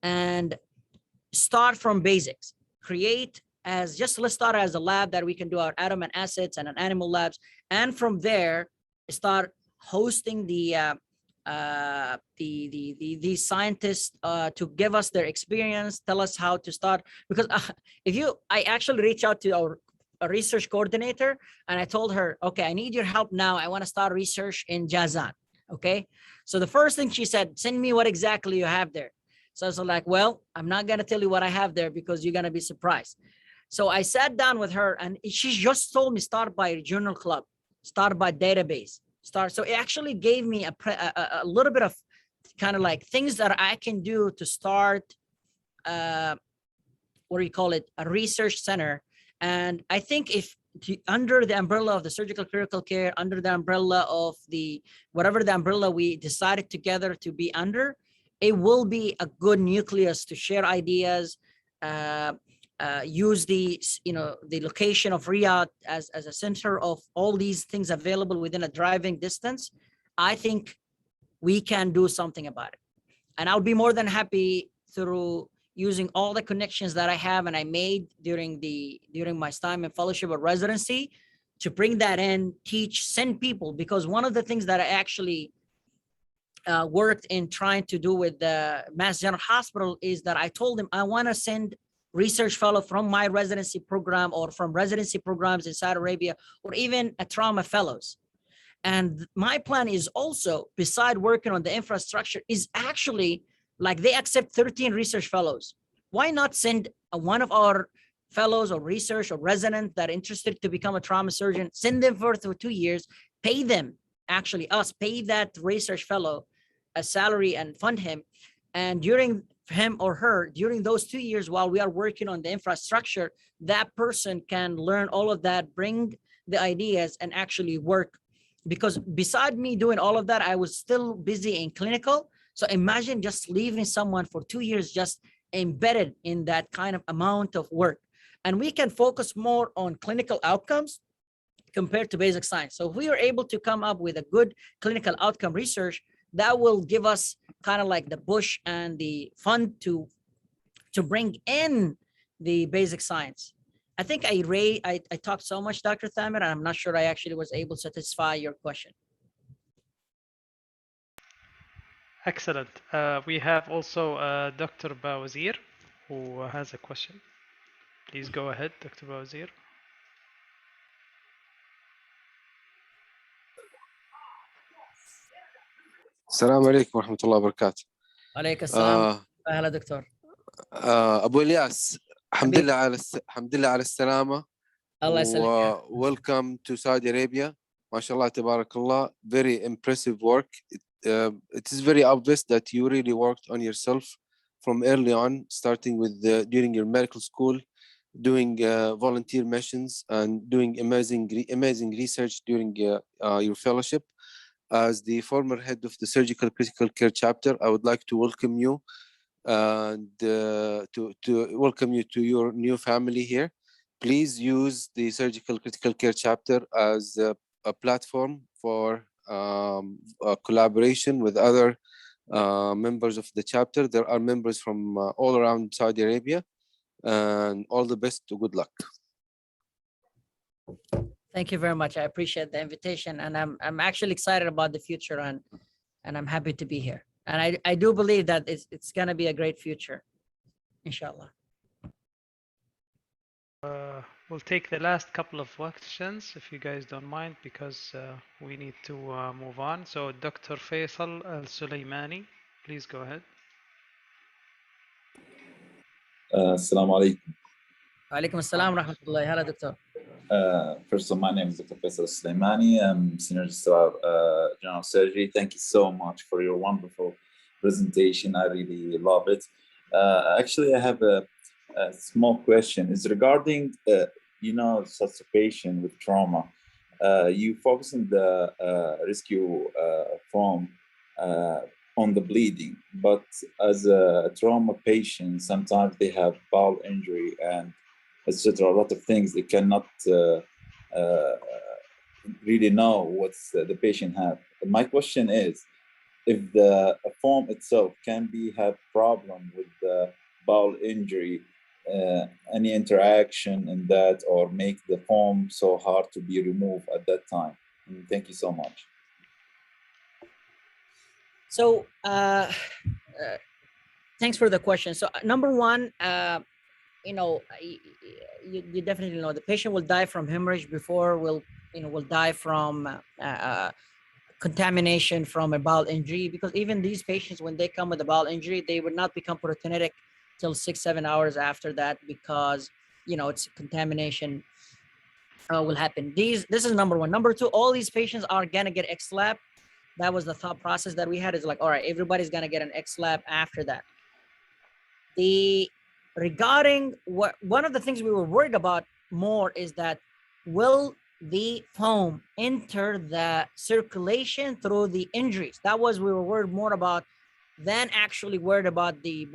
and start from basics, let's start as a lab that we can do our ATOM and assets and an animal labs. And from there, start hosting the scientists to give us their experience, tell us how to start. Because I actually reached out to our research coordinator and I told her, okay, I need your help now. I want to start research in Jazan. Okay. So the first thing she said, send me what exactly you have there. So I was like, well, I'm not going to tell you what I have there because you're going to be surprised. So I sat down with her and she just told me, start by journal club, start by database, So it actually gave me a little bit of kind of like things that I can do to start, a research center. And I think if under the umbrella of the surgical critical care, under the umbrella of whatever the umbrella we decided together to be under, it will be a good nucleus to share ideas, use the location of Riyadh as a center of all these things available within a driving distance. I think we can do something about it. And I'll be more than happy through using all the connections that I have and I made during my time in fellowship or residency to bring that in, teach, send people. Because one of the things that I actually worked in trying to do with the Mass General Hospital is that I told them I want to send research fellow from my residency program or from residency programs in Saudi Arabia, or even a trauma fellows. And my plan is also, beside working on the infrastructure, is actually like they accept 13 research fellows. Why not send one of our fellows or research or residents that are interested to become a trauma surgeon, send them for 2 years, pay them, actually us, pay that research fellow a salary and fund him. And during him or her, during those 2 years while we are working on the infrastructure, that person can learn all of that, bring the ideas and actually work. Because beside me doing all of that, I was still busy in clinical. So imagine just leaving someone for 2 years, just embedded in that kind of amount of work. And we can focus more on clinical outcomes compared to basic science. So if we are able to come up with a good clinical outcome research, that will give us kind of like the push and the fund to bring in the basic science. I think I talked so much, Dr. Thamer, and I'm not sure I actually was able to satisfy your question. Excellent. We have also Dr. Bawazir who has a question. Please go ahead, Dr. Bawazir. السلام عليكم ورحمة الله وبركاته. عليك السلام. أهلا دكتور. أبو إلياس، الحمد لله على السلامة. الله يسلمك. Welcome to Saudi Arabia. ما شاء الله تبارك الله. Very impressive work. It is very obvious that you really worked on yourself from early on, starting with during your medical school, doing volunteer missions and doing amazing research during your fellowship. As the former head of the surgical critical care chapter, I would like to welcome you and to welcome you to your new family here. Please use the surgical critical care chapter as a platform for a collaboration with other members of the chapter. There are members from all around Saudi Arabia, and all the best. Good luck. Thank you very much. I appreciate the invitation, and I'm actually excited about the future, and I'm happy to be here. And I do believe that it's going to be a great future, inshallah. We'll take the last couple of questions, if you guys don't mind, because we need to move on. So Dr. Faisal Al-Sulaimani, please go ahead. Assalamu alaikum. Alaikum assalam wa rahmatullahi. Hello, Doctor. First of all, my name is Dr. Faisal Sulaimani. I'm Senior Registrar General Surgery. Thank you so much for your wonderful presentation. I really love it. Actually, I have a small question. It's regarding, such a patient with trauma. You focus on the rescue form on the bleeding, but as a trauma patient, sometimes they have bowel injury and etc. A lot of things they cannot really know what the patient have. My question is, if the foam itself can have problem with the bowel injury, any interaction in that, or make the foam so hard to be removed at that time? And thank you so much. So thanks for the question. So number one, you definitely know the patient will die from hemorrhage before will die from contamination from a bowel injury, because even these patients, when they come with a bowel injury, they would not become proteinic till 6-7 hours after that, because it's contamination will happen. This is number one. Number two, all these patients are gonna get XLAP. That was the thought process that we had, is like, all right, everybody's gonna get an XLAP after that. Regarding one of the things we were worried about more is that, will the foam enter the circulation through the injuries? That was, we were worried more about than actually worried about the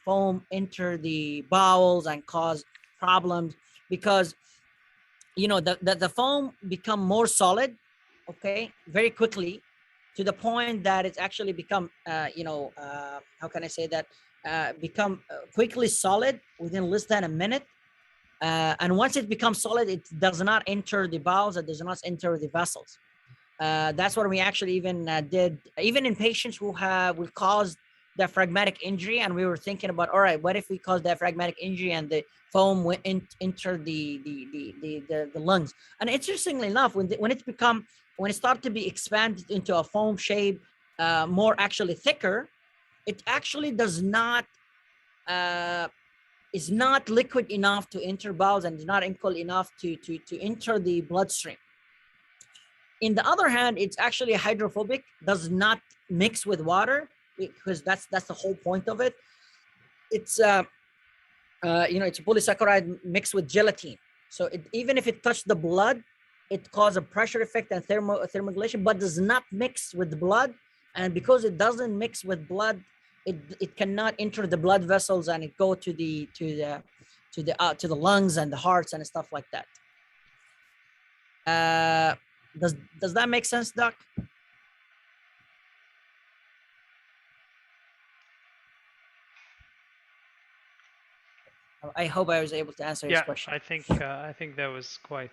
foam enter the bowels and cause problems, because the foam become more solid, okay, very quickly. to the point that it's actually become, how can I say that, become quickly solid within less than a minute. And once it becomes solid, it does not enter the bowels, it does not enter the vessels. That's what we actually even did, even in patients who caused diaphragmatic injury, and we were thinking about, all right, what if we cause diaphragmatic injury and the foam went enter the lungs? And interestingly enough, when it started to be expanded into a foam shape, more actually thicker, it actually does not is not liquid enough to enter bowels and is not equal enough to enter the bloodstream. In the other hand, it's actually hydrophobic, does not mix with water, because that's the whole point of it. It's it's a polysaccharide mixed with gelatin. So even if it touched the blood, it causes a pressure effect and thermoregulation, but does not mix with the blood. And because it doesn't mix with blood, it cannot enter the blood vessels and it go to the lungs and the hearts and stuff like that. Does that make sense, Doc? I hope I was able to answer his question. I think that was quite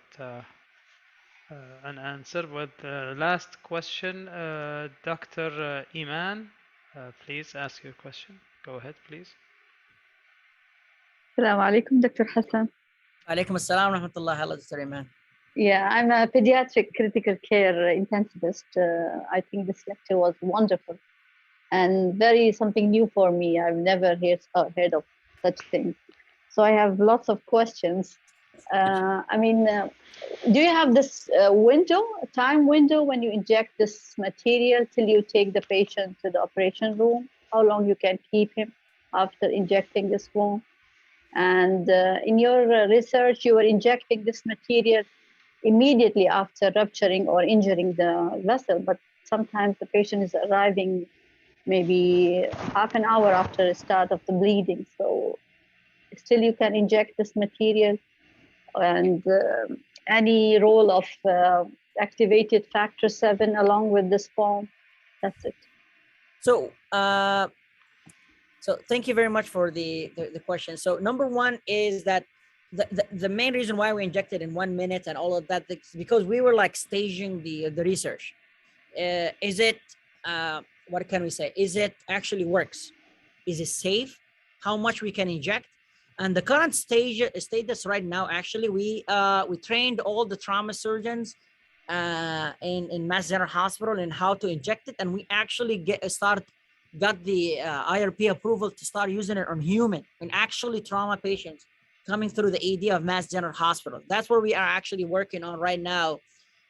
an answer. But last question, Dr. Iman, please ask your question. Go ahead, please. Assalamu alaikum, Dr. Hassan. Alaikum assalam wa rahmatullah. Hello, Dr. Iman. Yeah, I'm a pediatric critical care intensivist. I think this lecture was wonderful and very something new for me. I've never heard of such things. So I have lots of questions. Do you have this time window when you inject this material till you take the patient to the operation room? How long you can keep him after injecting this foam? And in your research, you were injecting this material immediately after rupturing or injuring the vessel, but sometimes the patient is arriving maybe half an hour after the start of the bleeding. So still you can inject this material, and any role of activated factor 7 along with this foam. That's it. So thank you very much for the question. So number one is that the main reason why we injected in 1 minute and all of that is because we were like staging the research. Is it what can we say? Is it actually works? Is it safe? How much we can inject? And the current status right now, actually, we trained all the trauma surgeons in Mass General Hospital in how to inject it, and we actually got the IRP approval to start using it on human and actually trauma patients coming through the ED of Mass General Hospital. That's where we are actually working on right now.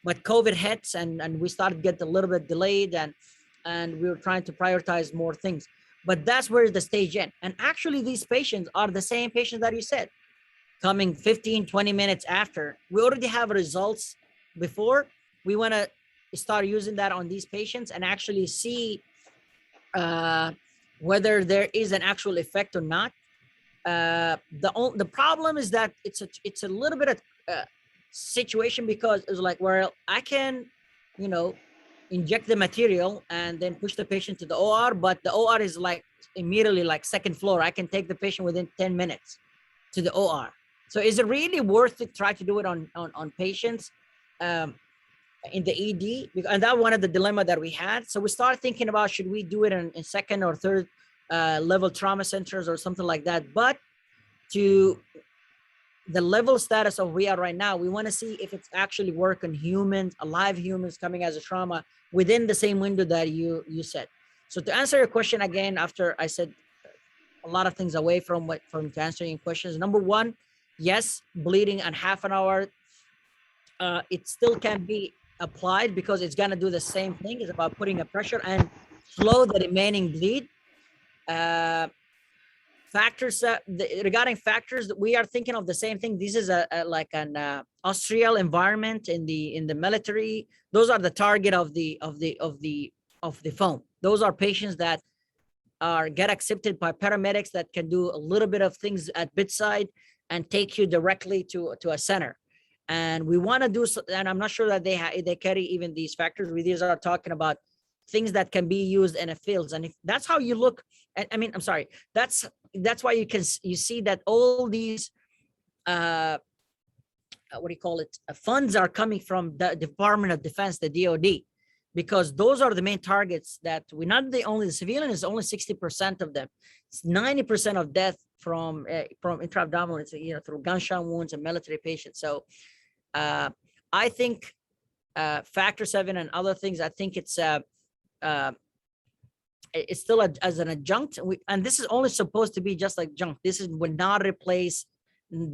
But COVID hits and we started to get a little bit delayed, and we were trying to prioritize more things. But that's where the stage in. And actually these patients are the same patients that you said, coming 15, 20 minutes after. We already have results before. We want to start using that on these patients and actually see whether there is an actual effect or not. The problem is that it's a little bit of situation, because it's like, well, I can, inject the material and then push the patient to the OR, but the OR is like immediately like second floor. I can take the patient within 10 minutes to the OR. So is it really worth it? Try to do it on patients in the ED? And that one of the dilemma that we had. So we started thinking about, should we do it in second or third level trauma centers or something like that? But to the level status of we are right now, we want to see if it's actually work on humans, alive humans coming as a trauma within the same window that you said. So to answer your question again, after I said a lot of things away from answering questions, number one, yes, bleeding on half an hour, it still can be applied because it's going to do the same thing. It's about putting a pressure and slow the remaining bleed. Factors regarding factors, we are thinking of the same thing. This is like an Austrial environment in the military. Those are the target of the foam. Those are patients that get accepted by paramedics that can do a little bit of things at bedside and take you directly to a center. And we want to do, and I'm not sure that they carry even these factors. These are talking about things that can be used in a field. And if that's how you look, I mean, I'm sorry, that's why you see that all these what do you call it, funds are coming from the Department of Defense, the DoD, because those are the main targets that we not the only the civilian is only 60% of them. It's 90% of death from intra-abdominal, you know, through gunshot wounds and military patients. So I think factor 7 and other things, I think it's still as an adjunct, and this is only supposed to be just like adjunct. This would not replace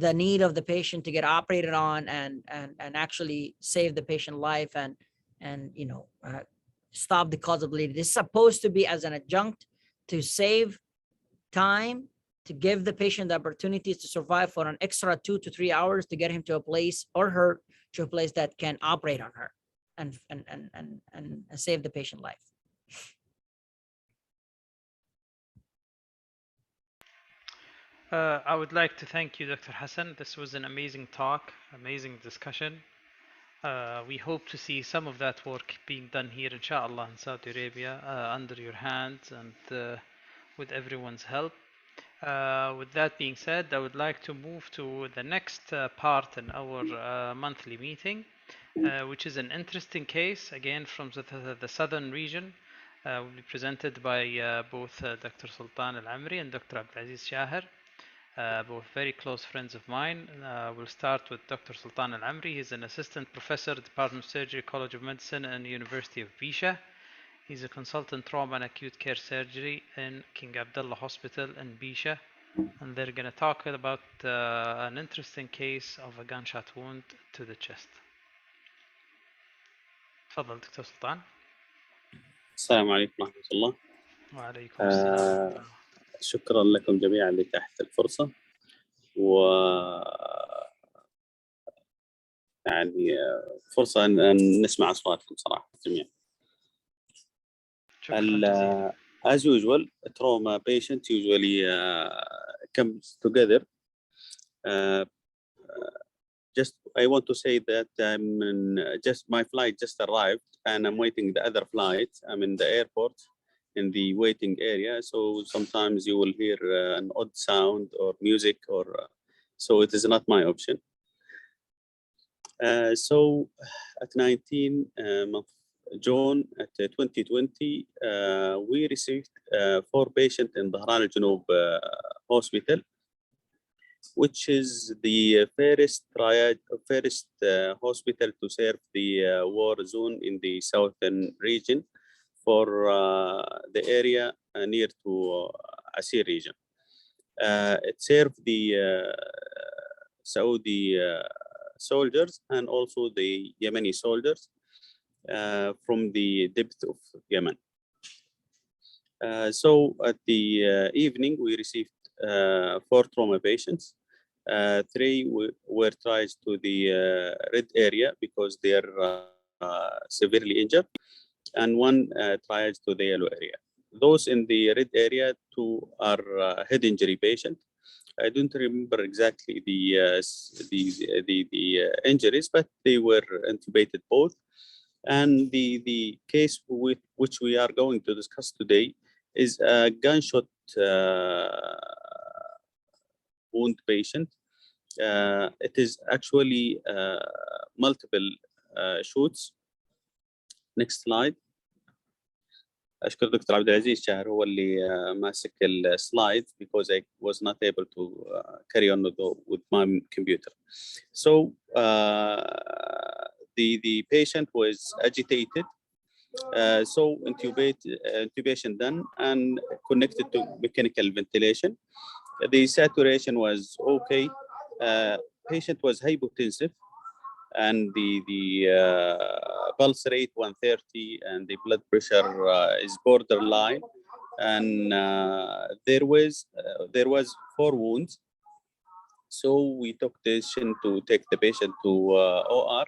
the need of the patient to get operated on and actually save the patient life and you know, stop the cause of bleeding. This is supposed to be as an adjunct to save time, to give the patient the opportunities to survive for an extra 2 to 3 hours to get him to a place or her to a place that can operate on her and save the patient life. I would like to thank you, Dr. Hassan. This was an amazing talk, amazing discussion. We hope to see some of that work being done here, inshallah, in Saudi Arabia, under your hands and with everyone's help. With that being said, I would like to move to the next part in our monthly meeting, which is an interesting case, again, from the southern region. Will be presented by both Dr. Sultan Al-Amri and Dr. Abdulaziz Shaher. Both very close friends of mine. We'll start with Dr. Sultan Al-Amri. He's an assistant professor at Department of Surgery, College of Medicine, and University of Bisha. He's a consultant trauma and acute care surgery in King Abdullah Hospital in Bisha. And they're going to talk about an interesting case of a gunshot wound to the chest. تفضل دكتور سلطان. السلام عليكم ورحمة الله. وعليكم السلام ورحمة الله. شكرا لكم جميعا لإتاحة الفرصة و يعني فرصة أن نسمع أصواتكم صراحة جميعا. As usual, trauma patient usually comes together. Just I want to say that my flight just arrived and I'm waiting the other flight. I'm in the airport in the waiting area, so sometimes you will hear an odd sound or music, or so it is not my option. So at 19 June 2020, we received 4 patients in Dhahran al-Junub hospital, which is the first hospital to serve the war zone in the southern region for the area near to Asir region. It served the Saudi soldiers and also the Yemeni soldiers from the depth of Yemen. So at the evening, we received 4 trauma patients. 3 were triaged to the red area because they are severely injured, and 1 triaged to the yellow area. Those in the red area, 2 are head injury patients. I don't remember exactly the injuries, but they were intubated both. And the case with which we are going to discuss today is a gunshot wound patient. It is actually multiple shoots. Next slide. أشكر دكتور عبد العزيز شاهر هو اللي ماسك السلايد because I was not able to carry on with my computer. So the patient was agitated. So intubation done and connected to mechanical ventilation. The saturation was okay. Patient was hypotensive, and the pulse rate 130, and the blood pressure is borderline. And there was 4 wounds. So we took decision to take the patient to OR.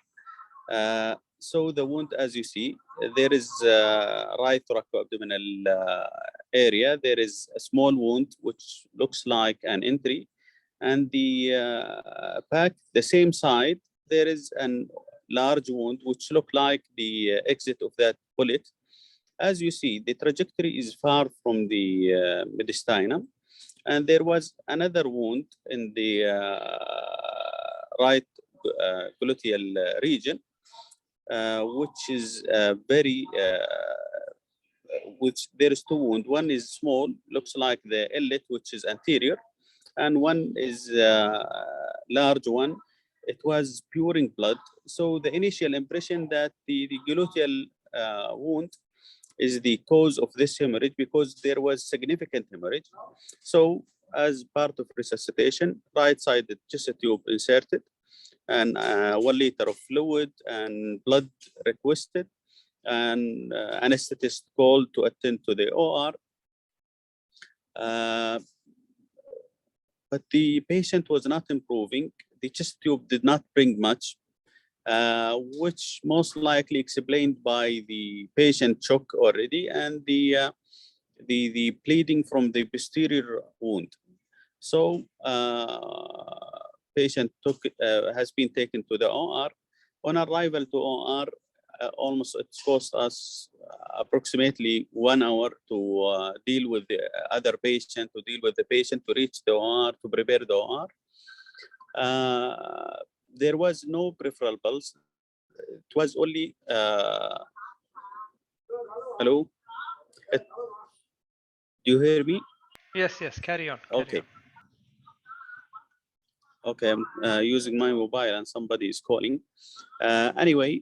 So the wound, as you see, there is right thoracoabdominal area. There is a small wound which looks like an entry, and the back, the same side, there is a large wound which look like the exit of that bullet. as you see, the trajectory is far from the mediastinum, and there was another wound in the right gluteal region, which is very which there is two wounds. One is small, looks like the ellet, which is anterior, and one is large one. It was pouring blood. So the initial impression that the gluteal wound is the cause of this hemorrhage, because there was significant hemorrhage. So as part of resuscitation, right-sided chest tube inserted, and 1 liter of fluid and blood requested, and anesthetist called to attend to the OR. But the patient was not improving. The chest tube did not bring much, which most likely explained by the patient shock already and the bleeding from the posterior wound. So patient has been taken to the OR. On arrival to OR, almost it cost us approximately 1 hour to deal with the other patient, to deal with the patient, to reach the OR, to prepare the OR. There was no peripheral pulse. It was only, hello? Do you hear me? Yes, yes, carry on. Okay. Okay, I'm using my mobile and somebody is calling. Anyway,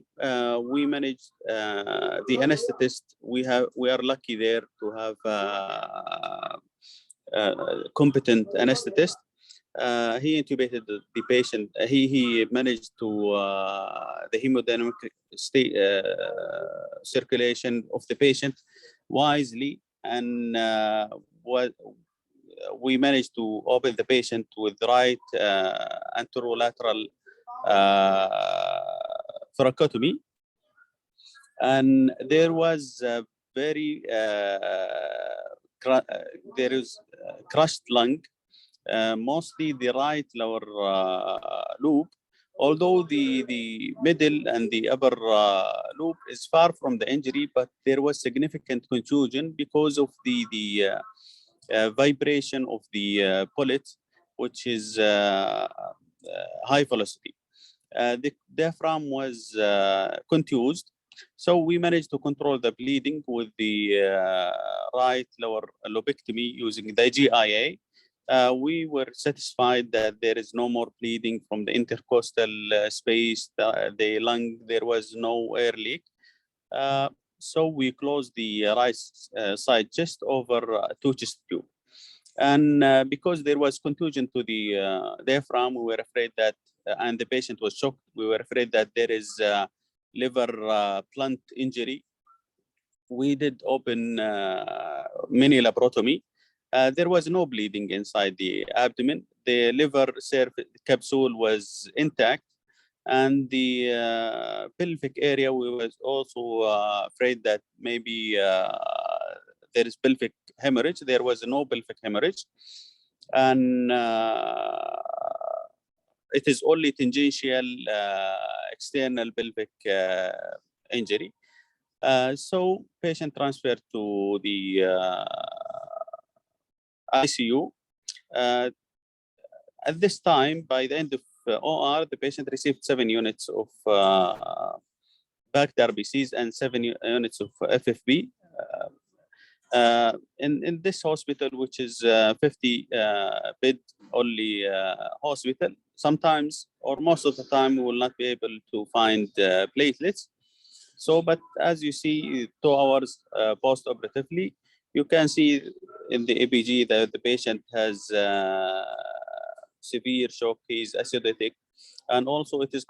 we managed the anesthetist. We are lucky there to have competent anesthetist. He intubated the patient. He managed to the hemodynamic state circulation of the patient wisely, and we managed to open the patient with right anterolateral thoracotomy, and there was a very there is crushed lung, mostly the right lower loop, although the middle and the upper loop is far from the injury, but there was significant contusion because of the vibration of the bullet, which is high velocity. The diaphragm was contused, so we managed to control the bleeding with the right lower lobectomy using the GIA. We were satisfied that there is no more bleeding from the intercostal space, the lung, there was no air leak. So we closed the right side chest over 2 chest tube. And because there was contusion to the diaphragm, we were afraid that, and the patient was shocked, we were afraid that there is liver blunt injury. We did open mini laparotomy. There was no bleeding inside the abdomen. The liver capsule was intact, and the pelvic area, we was also afraid that maybe there is pelvic hemorrhage. There was no pelvic hemorrhage, and it is only tangential external pelvic injury. So patient transferred to the ICU. At this time, by the end of OR, the patient received 7 units of back RBCs and 7 units of FFB. In this hospital, which is 50 bed only hospital, sometimes or most of the time we will not be able to find platelets. So, but as you see, 2 hours post-operatively, you can see in the EPG that the patient has severe shock, he's acidotic, and also it is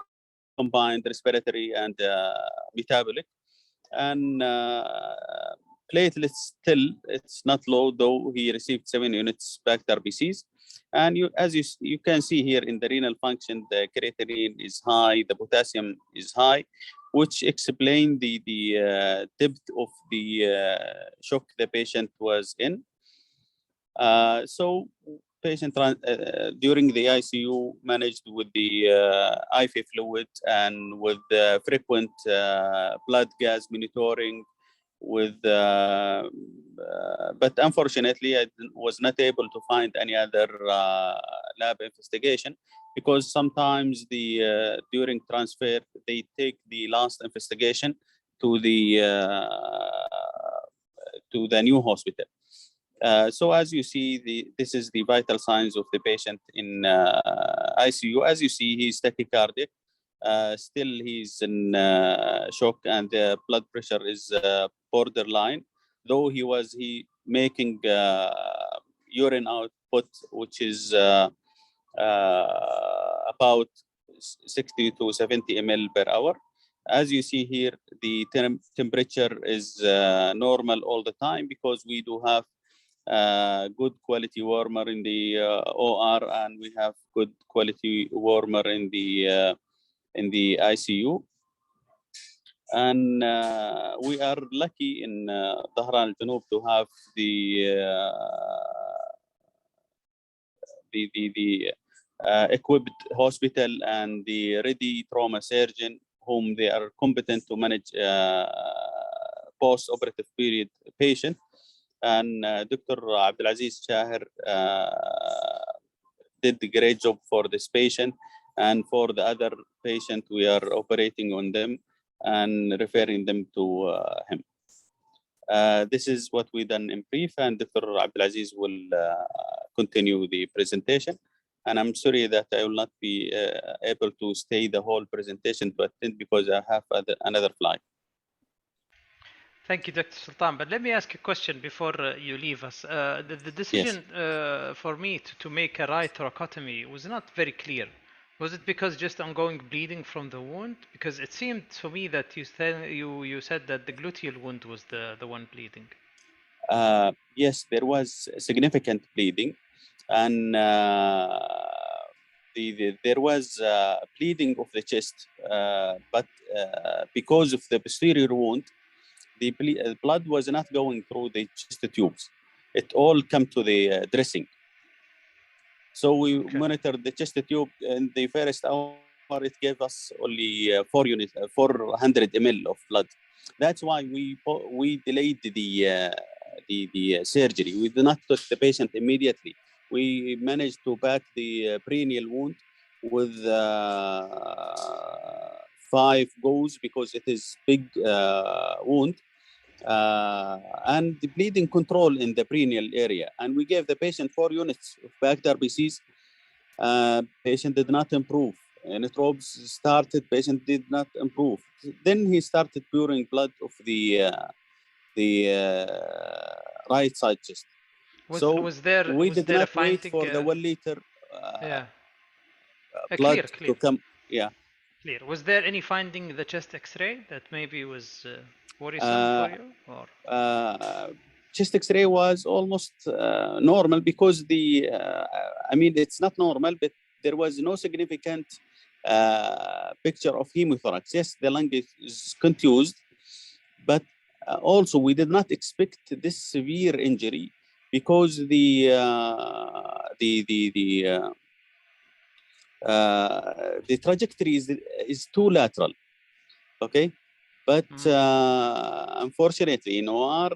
combined respiratory and metabolic. And platelets still, it's not low, though he received 7 units back RBCs. And as you can see here in the renal function, the creatinine is high, the potassium is high, which explain the depth of the shock the patient was in. So patient during the ICU managed with the IV fluid and with the frequent blood gas monitoring with, but unfortunately, I was not able to find any other lab investigation, because sometimes during transfer they take the last investigation to the new hospital. So as you see, this is the vital signs of the patient in ICU. As you see, he's tachycardic. Still, he's in shock, and the blood pressure is borderline. Though he making urine output, which is about 60 to 70 ml per hour. As you see here, the temperature is normal all the time, because we do have good quality warmer in the OR, and we have good quality warmer in the ICU. And we are lucky in Dhahran al-Junub to have the equipped hospital and the ready trauma surgeon, whom they are competent to manage post-operative period patient. And Dr. Abdulaziz Shahir did a great job for this patient, and for the other patient, we are operating on them and referring them to him. This is what we done in brief, and Dr. Abdulaziz will continue the presentation. And I'm sorry that I will not be able to stay the whole presentation to attend, because I have another flight. Thank you, Dr. Sultan. But let me ask a question before you leave us. The decision for me to make a right thoracotomy was not very clear. Was it because just ongoing bleeding from the wound? Because it seemed to me that you said that the gluteal wound was the one bleeding. Yes, there was significant bleeding, and there was bleeding of the chest, but because of the posterior wound, the blood was not going through the chest tubes. It all come to the dressing. So we monitored the chest tube in the first hour. It gave us only 400 ml of blood. That's why we delayed the surgery. We did not touch the patient immediately. We managed to pack the perineal wound with 5 goes, because it is big wound. And the bleeding control in the perineal area. And we gave the patient 4 units of packed RBCs. Patient did not improve. Anatrobes started, patient did not improve. Then he started pouring blood of the right side chest. We did not wait for the 1 liter blood to come. Yeah. Clear. Was there any finding in the chest X-ray that maybe was worrisome for you? Or? Chest X-ray was almost normal, because I mean, it's not normal, but there was no significant picture of hemothorax. Yes, the lung is contused, but also we did not expect this severe injury, because the trajectory is too lateral, okay? But unfortunately, in OR,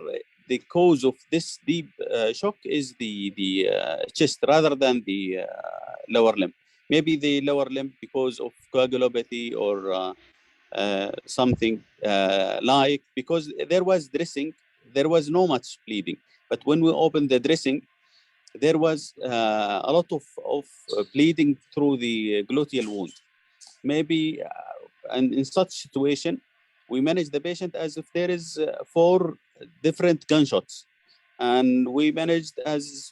the cause of this deep shock is the chest rather than the lower limb. Maybe the lower limb because of coagulopathy or something like, because there was dressing, there was no much bleeding. But when we opened the dressing, there was a lot of bleeding through the gluteal wound. Maybe, and in such situation, we manage the patient as if there is 4 different gunshots. And we managed as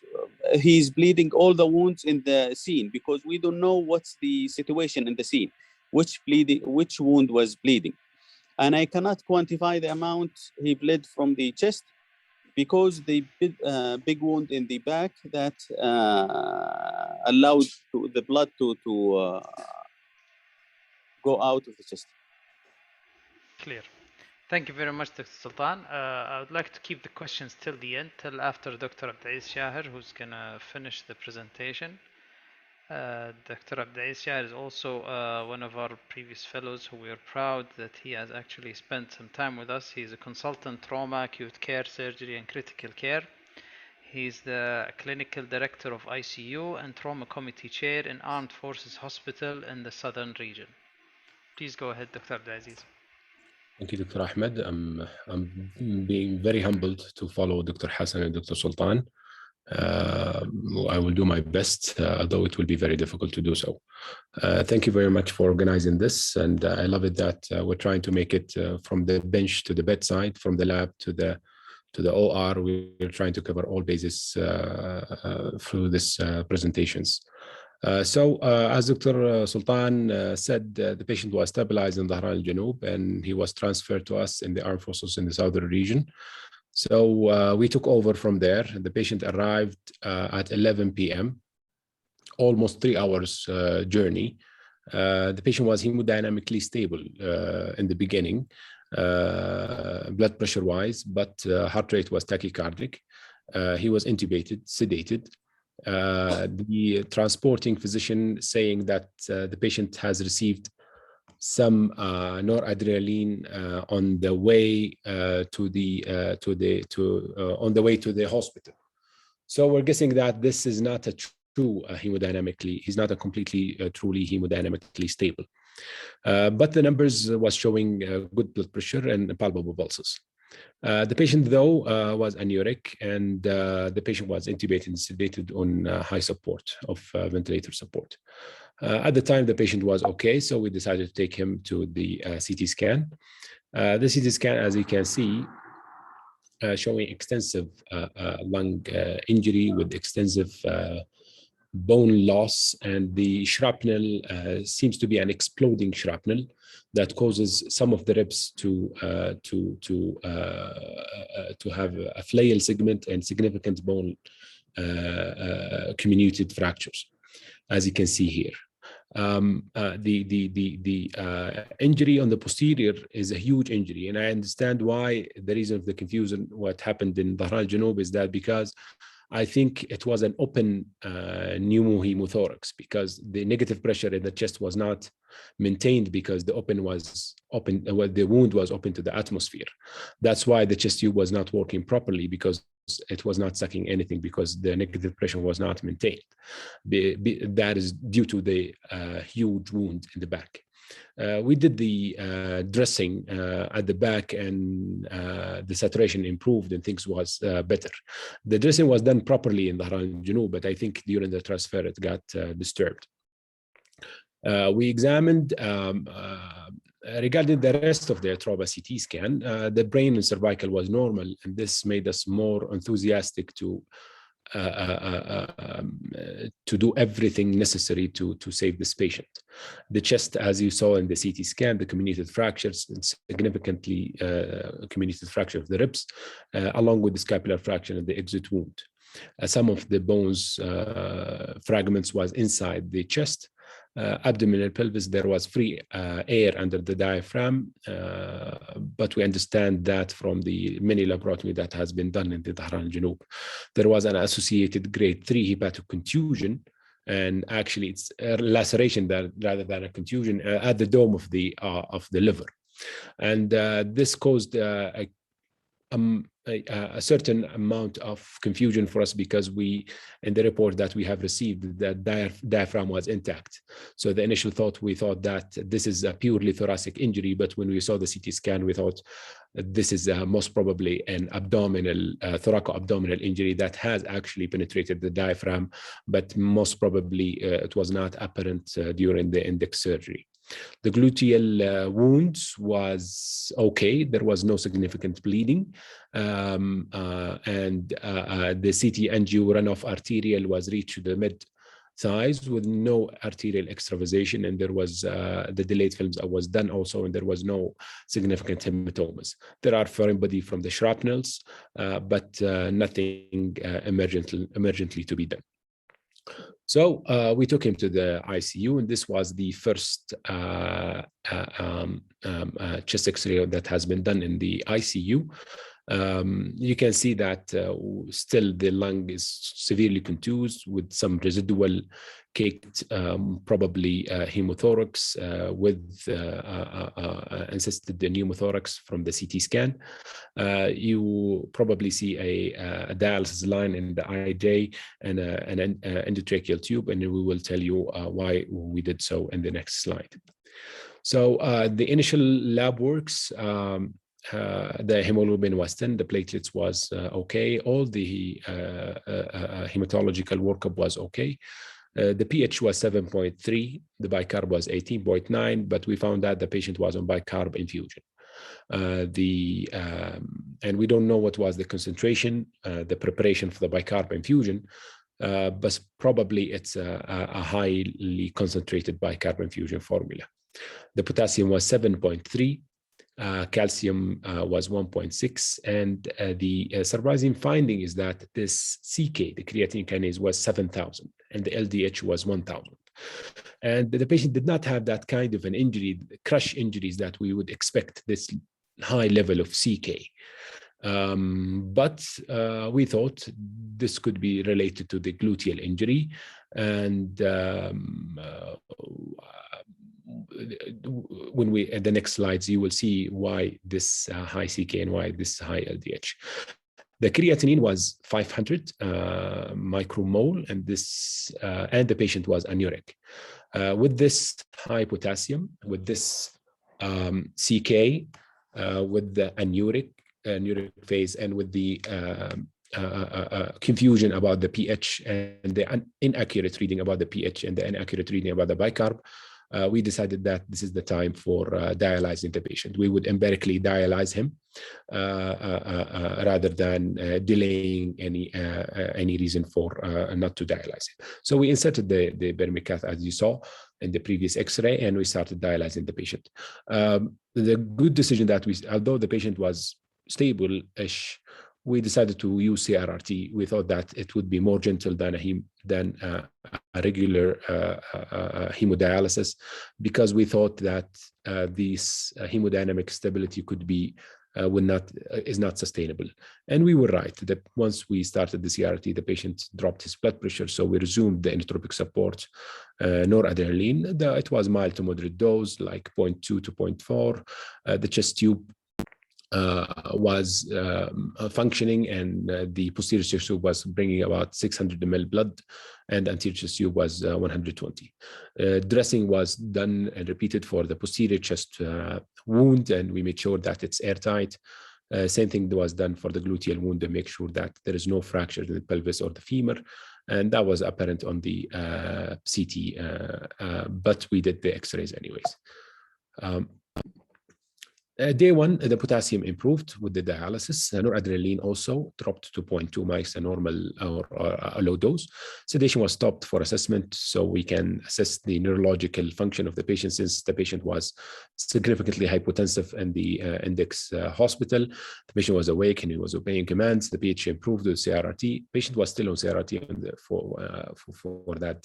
he's bleeding all the wounds in the scene, because we don't know what's the situation in the scene, which wound was bleeding. And I cannot quantify the amount he bled from the chest, because the big wound in the back that allowed the blood to go out of the chest. Clear. Thank you very much, Dr. Sultan. I would like to keep the questions till the end, till after Dr. Abdulaziz Shahir, who's going to finish the presentation. Dr. Abdaisia is also one of our previous fellows who we are proud that he has actually spent some time with us. He's a consultant trauma, acute care, surgery, and critical care. He's the clinical director of ICU and trauma committee chair in Armed Forces Hospital in the southern region. Please go ahead, Dr. Abdaziz. Thank you, Dr. Ahmed. I'm being very humbled to follow Dr. Hassan and Dr. Sultan. I will do my best, although it will be very difficult to do so. Thank you very much for organizing this, and I love it that we're trying to make it from the bench to the bedside, from the lab to the OR. We're trying to cover all bases through this presentations. As Dr. Sultan said, the patient was stabilized in Dhahran al-Janub, and he was transferred to us in the armed forces in the southern region. So we took over from there. The patient arrived at 11 p.m., almost 3 hours journey. The patient was hemodynamically stable in the beginning, blood pressure-wise, but heart rate was tachycardic. He was intubated, sedated. The transporting physician saying that the patient has received some noradrenaline on the way to the hospital. So we're guessing that this is not a true hemodynamically. He's not a completely truly hemodynamically stable. But the numbers was showing good blood pressure and palpable pulses. The patient, though, was anuric, and the patient was intubated and sedated on high support of ventilator support. At the time, the patient was okay, so we decided to take him to the CT scan. The CT scan, as you can see, showing extensive lung injury with extensive bone loss, and the shrapnel seems to be an exploding shrapnel that causes some of the ribs to have a flail segment and significant bone comminuted fractures, as you can see here. The injury on the posterior is a huge injury, and I understand why. The reason of the confusion, what happened in Dhahran al-Janub, is that because I think it was an open pneumohemothorax, because the negative pressure in the chest was not maintained because the wound was open to the atmosphere. That's why the chest tube was not working properly, because it was not sucking anything, because the negative pressure was not maintained. That is due to the huge wound in the back. We did the dressing at the back, and the saturation improved and things was better. The dressing was done properly in Dhahran al-Janub, but I think during the transfer it got disturbed. We examined regarding the rest of the trauma CT scan, the brain and cervical was normal, and this made us more enthusiastic to do everything necessary to save this patient. The chest, as you saw in the CT scan, the comminuted fractures, and significantly comminuted fracture of the ribs, along with the scapular fracture and the exit wound. Some of the bones fragments was inside the chest. Abdominal pelvis, there was free air under the diaphragm, but we understand that from the mini laparotomy that has been done in the Dhahran al-Janub. There was an associated grade 3 hepatic contusion, and actually it's a laceration rather than a contusion at the dome of the liver. And this caused a certain amount of confusion for us, because we, in the report that we have received, the diaphragm was intact. So the initial thought, we thought that this is a purely thoracic injury, but when we saw the CT scan, we thought this is most probably an abdominal, thoraco-abdominal injury that has actually penetrated the diaphragm, but most probably it was not apparent during the index surgery. The gluteal wounds was okay. There was no significant bleeding. And the CT angio runoff arterial was reached to the mid-thighs with no arterial extravasation. And there was the delayed films was done also, and there was no significant hematomas. There are foreign body from the shrapnels, but nothing emergently to be done. So we took him to the ICU, and this was the first chest X-ray that has been done in the ICU. You can see that still the lung is severely contused with some residual caked, probably hemothorax with encysted pneumothorax from the CT scan. You probably see a dialysis line in the IJ and an endotracheal tube, and we will tell you why we did so in the next slide. So the initial lab works, the hemoglobin was 10, the platelets was okay, all the hematological workup was okay. The pH was 7.3, the bicarb was 18.9, but we found that the patient was on bicarb infusion. And we don't know what was the concentration, the preparation for the bicarb infusion, but probably it's a highly concentrated bicarb infusion formula. The potassium was 7.3. Calcium was 1.6, and the surprising finding is that this CK, the creatine kinase, was 7,000, and the LDH was 1,000. And the patient did not have that kind of an injury, crush injuries that we would expect this high level of CK. But we thought this could be related to the gluteal injury, and when we at the next slides, you will see why this high CK and why this high LDH. The creatinine was 500 micromole, and the patient was anuric. With this high potassium, with this CK, with the anuric phase, and with the confusion about the pH and the inaccurate reading about the pH and the inaccurate reading about the bicarb, we decided that this is the time for dialyzing the patient. We would empirically dialyze him rather than delaying any reason for not to dialyze him. So we inserted the Bermicath, as you saw in the previous X-ray, and we started dialyzing the patient. The good decision that although the patient was stable-ish, we decided to use CRRT. We thought that it would be more gentle than a regular hemodialysis, because we thought that this hemodynamic stability could be is not sustainable. And we were right. That once we started the CRRT, the patient dropped his blood pressure, so we resumed the inotropic support, noradrenaline. It was mild to moderate dose, like 0.2 to 0.4. The chest tube was functioning, and the posterior chest tube was bringing about 600 ml blood, and anterior chest tube was 120. Dressing was done and repeated for the posterior chest wound, and we made sure that it's airtight. Same thing was done for the gluteal wound to make sure that there is no fracture in the pelvis or the femur, and that was apparent on the CT, but we did the X-rays anyways. Day one, the potassium improved with the dialysis. Noradrenaline also dropped to 0.2 mics, a normal or a low dose. Sedation was stopped for assessment, so we can assess the neurological function of the patient, since the patient was significantly hypotensive in the index hospital. The patient was awake and he was obeying commands. The pH improved with CRRT. Patient was still on CRRT for that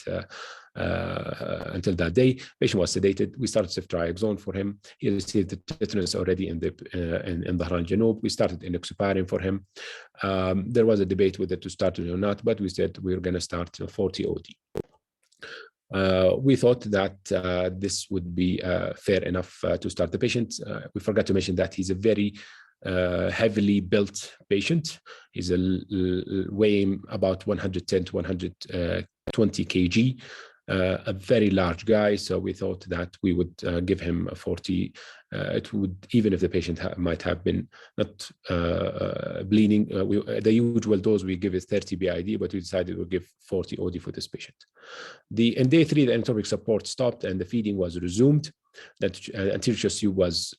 until that day. Patient was sedated. We started ceftriaxone for him. He received the tetanus already in the Dhahran Janoob. We started enoxaparin for him. There was a debate whether to start it or not, but we said we were going to start 40 OD. We thought that this would be fair enough to start the patient. We forgot to mention that he's a very heavily built patient. He's weighing about 110 to 120 kg. A very large guy, so we thought that we would give him a 40. It would, even if the patient might have been not bleeding, the usual dose we give is 30 BID, but we decided we'll give 40 OD for this patient. In day 3, the inotropic support stopped and the feeding was resumed. That anterior chest tube was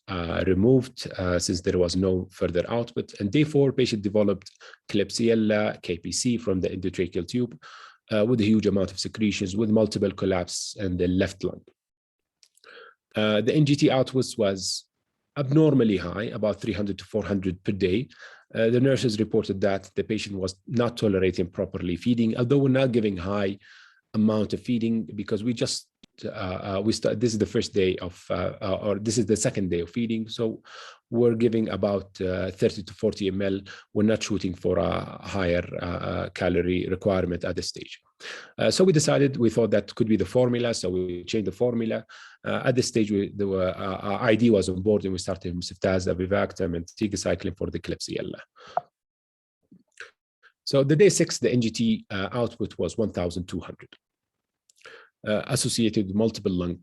removed since there was no further output. And day 4, patient developed Klebsiella, KPC from the endotracheal tube, with a huge amount of secretions, with multiple collapse in the left lung. The NGT output was abnormally high, about 300 to 400 per day. The nurses reported that the patient was not tolerating properly feeding, although we're not giving high amount of feeding, because we just This is the first day of, or this is the second day of feeding. So we're giving about 30 to 40 ml. We're not shooting for a higher calorie requirement at this stage. So we thought that could be the formula. So we changed the formula. At this stage, ID was on board, and we started Miftas, Avivactam, and tigecycline for the Klebsiella. So the day 6, the NGT output was 1,200. Associated with multiple lung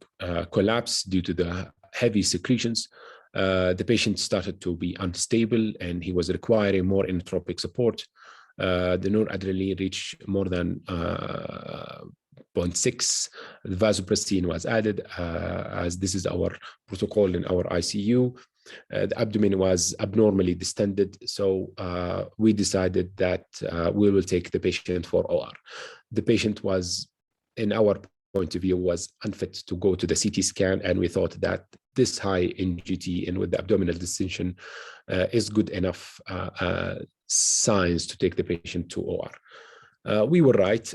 collapse due to the heavy secretions. The patient started to be unstable, and he was requiring more inotropic support. The noradrenaline reached more than 0.6. The vasopressin was added, as this is our protocol in our ICU. The abdomen was abnormally distended, so we decided that we will take the patient for OR. The patient was, in our point of view, was unfit to go to the CT scan, and we thought that this high NGT and with the abdominal distension is good enough signs to take the patient to OR. We were right.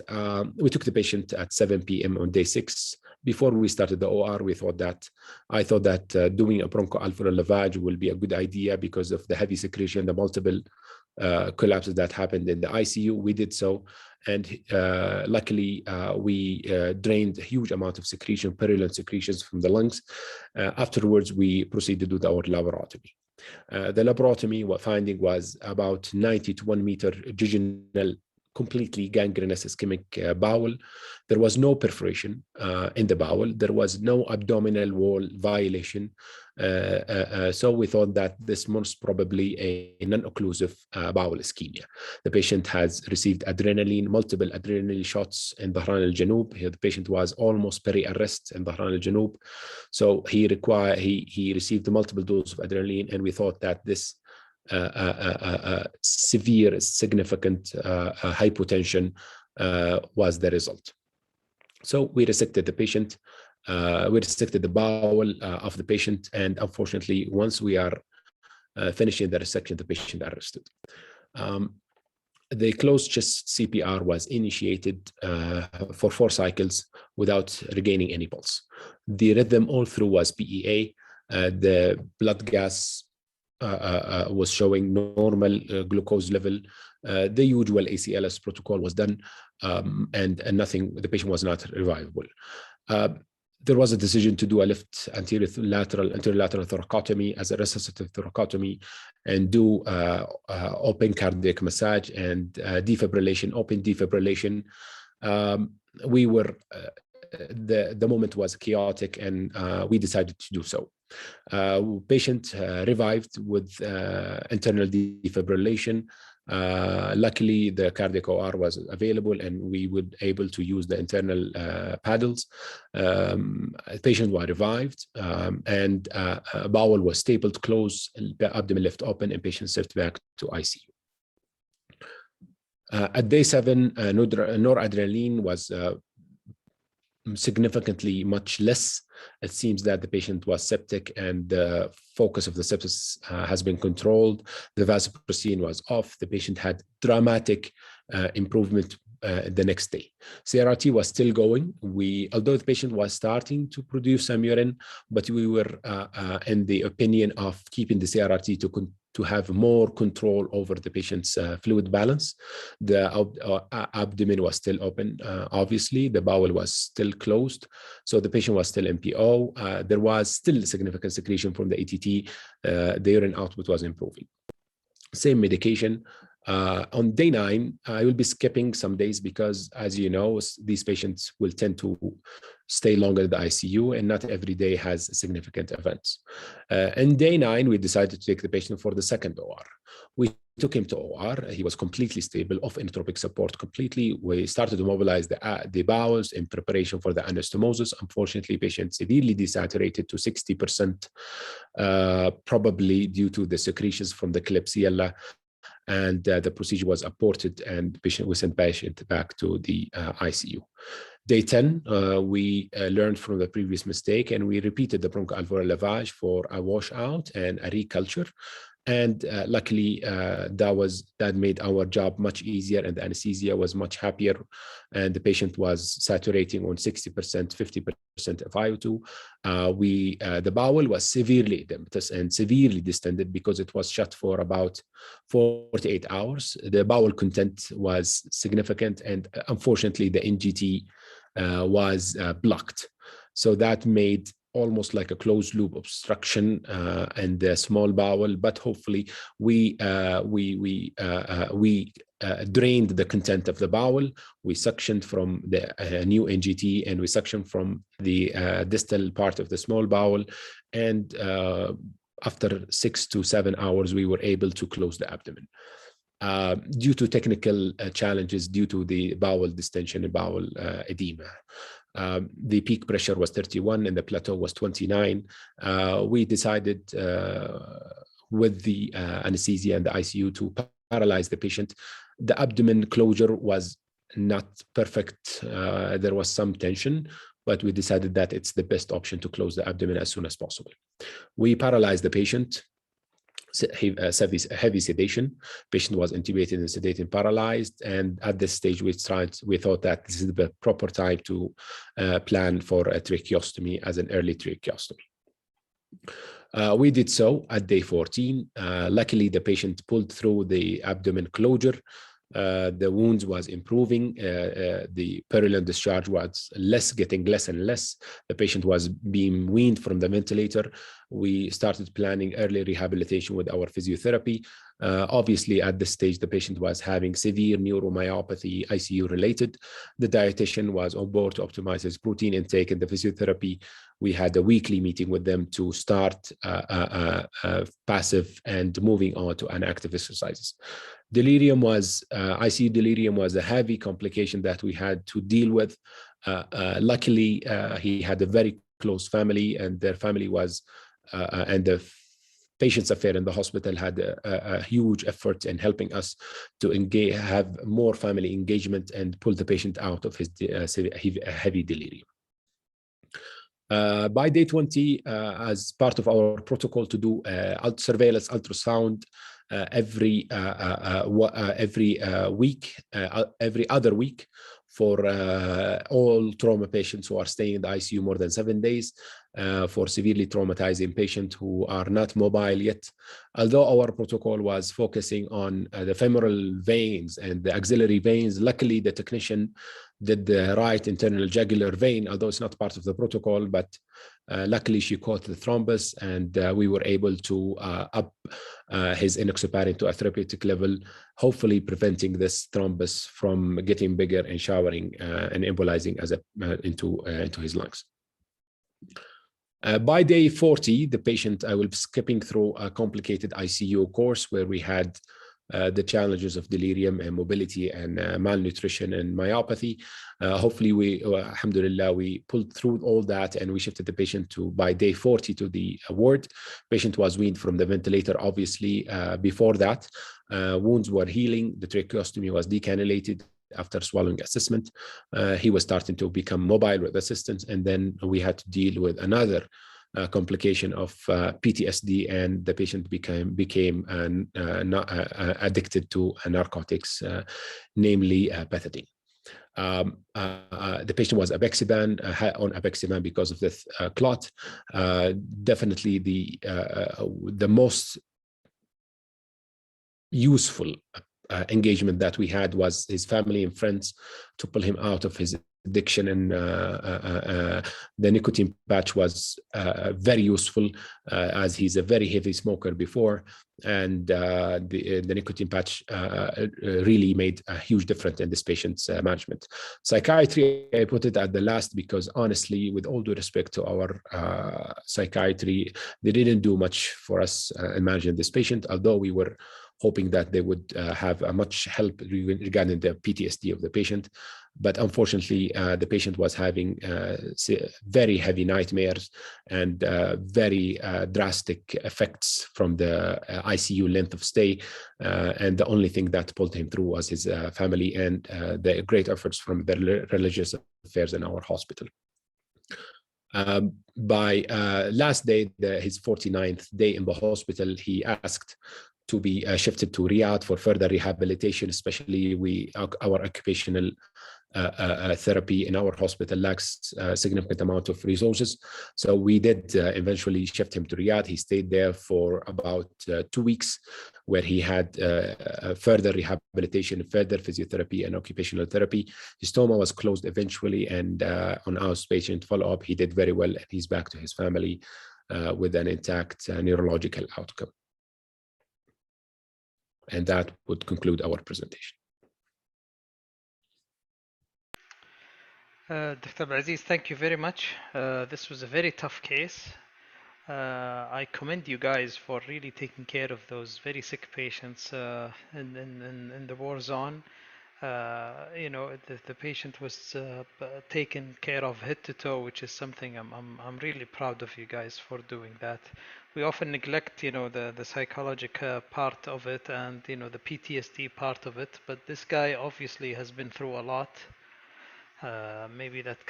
We took the patient at 7 p.m. on day 6. Before we started the OR, I thought that doing a bronchoalveolar lavage will be a good idea because of the heavy secretion, the multiple collapses that happened in the ICU. We did so, and luckily we drained a huge amount of secretion, purulent secretions from the lungs. Afterwards, we proceeded with our laparotomy. The laparotomy finding was about 90 to 1 meter jejunal, completely gangrenous ischemic bowel. There was no perforation in the bowel. There was no abdominal wall violation. So we thought that this most probably a non-occlusive bowel ischemia. The patient has received adrenaline, multiple adrenaline shots in Dhahran al-Janub. The patient was almost peri-arrest in Dhahran al-Janub. So he received multiple doses of adrenaline, and we thought that this severe, significant hypotension was the result. So we resected the patient, we resected the bowel of the patient, and unfortunately, once we are finishing the resection, the patient arrested. The closed chest CPR was initiated for 4 cycles without regaining any pulse. The rhythm all through was PEA. The blood gas was showing normal glucose level. The usual ACLS protocol was done, and nothing, the patient was not revivable. There was a decision to do a left anterior lateral thoracotomy as a resuscitative thoracotomy, and do open cardiac massage and defibrillation, open defibrillation. The moment was chaotic, and we decided to do so. Patient revived with internal defibrillation. Luckily, the cardiac OR was available, and we were able to use the internal paddles. Patient was revived, and bowel was stapled close, abdomen left open, and patient sent back to ICU. At day 7, noradrenaline was significantly much less. It seems that the patient was septic, and the focus of the sepsis has been controlled. The vasopressin was off. The patient had dramatic improvement the next day. CRRT was still going. Although the patient was starting to produce some urine, but we were in the opinion of keeping the CRRT to have more control over the patient's fluid balance. The abdomen was still open, obviously. The bowel was still closed, so the patient was still MPO. There was still significant secretion from the ATT. The urine output was improving. Same medication. On day 9, I will be skipping some days because, as you know, these patients will tend to stay longer in the ICU, and not every day has significant events. In day 9, we decided to take the patient for the second OR. We took him to OR. He was completely stable, off inotropic support completely. We started to mobilize the bowels in preparation for the anastomosis. Unfortunately, patient severely desaturated to 60%, probably due to the secretions from the Klebsiella, and the procedure was aborted, and we sent patient back to the ICU. Day 10, we learned from the previous mistake, and we repeated the bronchoalveolar lavage for a washout and a reculture. And luckily, that made our job much easier, and the anesthesia was much happier, and the patient was saturating on 60%, 50% of IO2. The bowel was severely edematous and severely distended because it was shut for about 48 hours. The bowel content was significant, and unfortunately, the NGT was blocked. So that made almost like a closed loop obstruction in the small bowel, but hopefully we drained the content of the bowel. We suctioned from the new NGT, and we suctioned from the distal part of the small bowel. And after 6 to 7 hours, we were able to close the abdomen. Due to technical challenges, due to the bowel distension and bowel edema. The peak pressure was 31 and the plateau was 29. We decided with the anesthesia and the ICU to paralyze the patient. The abdomen closure was not perfect. There was some tension, but we decided that it's the best option to close the abdomen as soon as possible. We paralyzed the patient. Heavy sedation. Patient was intubated and sedated and paralyzed. And at this stage, we thought that this is the proper time to plan for a tracheostomy as an early tracheostomy. We did so at day 14. Luckily, the patient pulled through the abdomen closure. The wounds was improving. The purulent discharge was getting less and less. The patient was being weaned from the ventilator. We started planning early rehabilitation with our physiotherapy. Obviously, at this stage, the patient was having severe neuromyopathy, ICU related. The dietitian was on board to optimize his protein intake, and the physiotherapy, we had a weekly meeting with them to start passive and moving on to inactive exercises. Delirium was, ICU delirium was a heavy complication that we had to deal with. Luckily, he had a very close family, and their family was, and the patient's affair in the hospital had a huge effort in helping us to engage, have more family engagement and pull the patient out of his heavy delirium. By day 20, as part of our protocol to do surveillance ultrasound every other week for all trauma patients who are staying in the ICU more than 7 days, for severely traumatizing patients who are not mobile yet. Although our protocol was focusing on the femoral veins and the axillary veins, luckily the technician did the right internal jugular vein, although it's not part of the protocol, but luckily she caught the thrombus, and we were able to up his enoxaparin to a therapeutic level, hopefully preventing this thrombus from getting bigger and showering and embolizing into his lungs. By day 40, the patient, I will be skipping through a complicated ICU course where we had the challenges of delirium and mobility and malnutrition and myopathy. Hopefully, alhamdulillah, we pulled through all that, and we shifted the patient to, by day 40, to the ward. Patient was weaned from the ventilator, obviously. Before that, wounds were healing. The tracheostomy was decannulated after swallowing assessment. He was starting to become mobile with assistance, and then we had to deal with another complication of PTSD, and the patient became addicted to narcotics, namely pethidine. The patient was on abexiban because of this clot. Definitely the most useful engagement that we had was his family and friends to pull him out of his addiction, and the nicotine patch was very useful, as he's a very heavy smoker before, and the nicotine patch really made a huge difference in this patient's management. Psychiatry, I put it at the last because honestly, with all due respect to our psychiatry, they didn't do much for us in managing this patient, although we were hoping that they would have a much help regarding the PTSD of the patient. But unfortunately, the patient was having very heavy nightmares and very drastic effects from the ICU length of stay. And the only thing that pulled him through was his family and the great efforts from the religious affairs in our hospital. By last day, his 49th day in the hospital, he asked to be shifted to Riyadh for further rehabilitation, especially our occupational therapy in our hospital lacks a significant amount of resources. So we did eventually shift him to Riyadh. He stayed there for about 2 weeks, where he had further rehabilitation, further physiotherapy and occupational therapy. His stoma was closed eventually, and on our patient follow-up, he did very well, and he's back to his family with an intact neurological outcome. And that would conclude our presentation. Dr. Aziz, thank you very much. This was a very tough case. I commend you guys for really taking care of those very sick patients in the war zone. You know, the patient was taken care of head to toe, which is something I'm really proud of you guys for doing that. We often neglect, you know, the psychological part of it and, you know, the PTSD part of it, but this guy obviously has been through a lot. Maybe that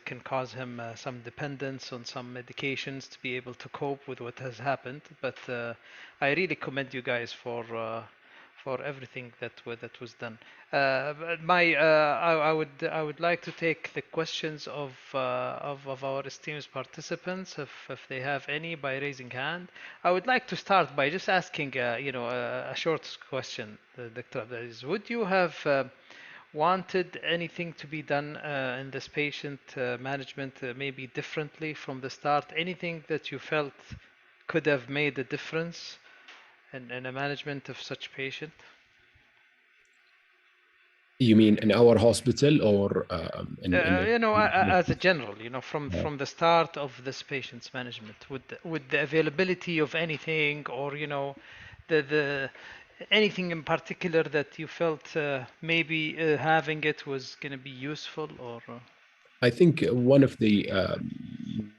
can cause him some dependence on some medications to be able to cope with what has happened. But I really commend you guys for everything that was done. I would like to take the questions of our esteemed participants, if they have any, by raising hand. I would like to start by just asking you know, a short question, Dr. Abdelaziz. Would you have wanted anything to be done in this patient management maybe differently from the start? Anything that you felt could have made a difference in the management of such patient? You mean in our hospital or you know, as a general, you know, from the start of this patient's management, with the availability of anything, or you know, the anything in particular that you felt maybe having it was going to be useful, or I think one of the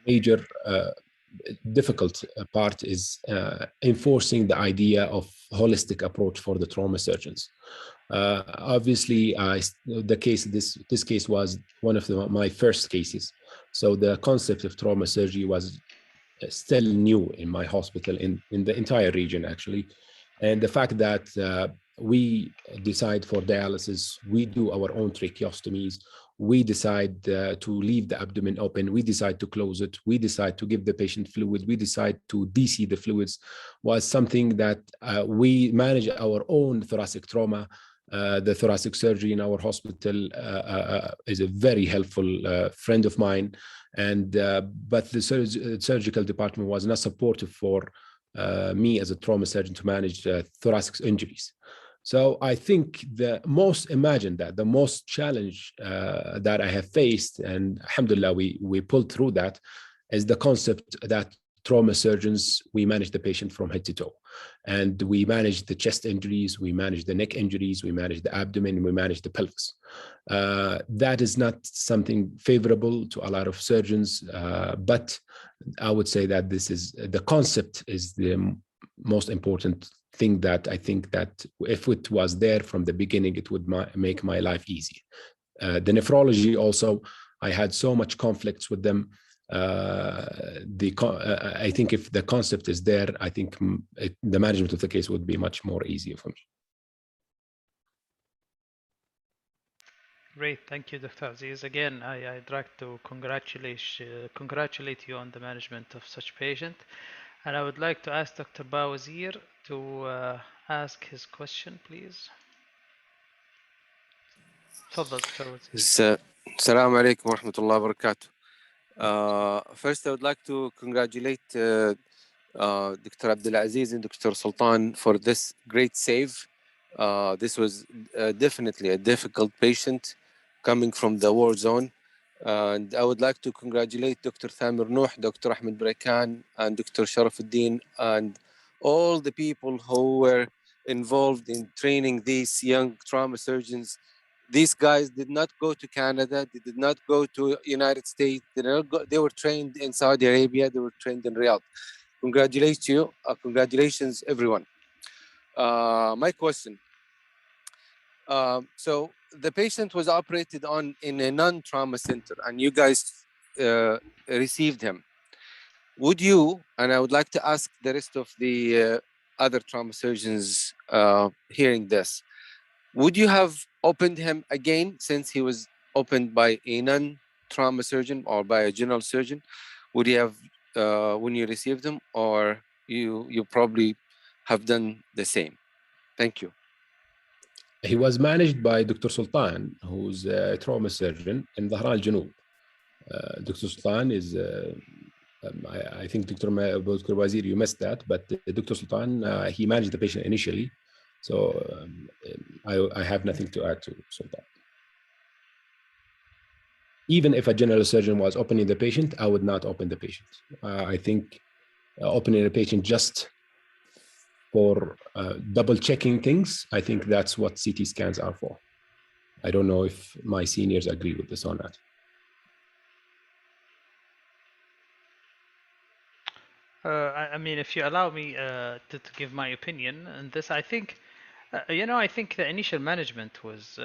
major difficult part is enforcing the idea of holistic approach for the trauma surgeons. Obviously, this case was one of my first cases, so the concept of trauma surgery was still new in my hospital, in the entire region actually. And the fact that we decide for dialysis, we do our own tracheostomies, we decide to leave the abdomen open, we decide to close it, we decide to give the patient fluid, we decide to DC the fluids, was something that we manage our own thoracic trauma. The thoracic surgery in our hospital is a very helpful friend of mine, and but the surgical department was not supportive for me as a trauma surgeon to manage thoracic injuries. So I think the most challenge that I have faced, and alhamdulillah we pulled through that, is the concept that trauma surgeons, we manage the patient from head to toe, and we manage the chest injuries, we manage the neck injuries, we manage the abdomen, we manage the pelvis. That is not something favorable to a lot of surgeons, but I would say that the concept is the most important thing, that I think that if it was there from the beginning, it would make my life easy. The nephrology also, I had so much conflicts with them. I think if the concept is there, I think the management of the case would be much more easier for me. Great, thank you, Dr. Aziz. Again, I'd like to congratulate you on the management of such patient. And I would like to ask Dr. Rozier to ask his question, please. تفضل Dr. Rozier. Assalamu alaikum wa rahmatullahi wa barakatuh. First, I would like to congratulate Dr. Abdelaziz and Dr. Sultan for this great save. This was definitely a difficult patient coming from the war zone. And I would like to congratulate Dr. Thamir Nuh, Dr. Ahmed Brekan, and Dr. Sharafuddin, and all the people who were involved in training these young trauma surgeons. These guys did not go to Canada, they did not go to United States, they were trained in Saudi Arabia, they were trained in Riyadh. Congratulations everyone. My question, so the patient was operated on in a non-trauma center, and you guys received him, would you, and I would like to ask the rest of the other trauma surgeons hearing this, would you have opened him again since he was opened by a non-trauma surgeon or by a general surgeon? Would you have, when you received him, or you probably have done the same? Thank you. He was managed by Dr. Sultan, who's a trauma surgeon in Dhahran al-Junub. Dr. Sultan is, I think Dr. Wazir, you missed that, but Dr. Sultan, he managed the patient initially. So I have nothing to add to Sultan. Even if a general surgeon was opening the patient, I would not open the patient. I think opening a patient just for double checking things, I think that's what CT scans are for. I don't know if my seniors agree with this or not. I mean, if you allow me to give my opinion on this, I think, I think the initial management was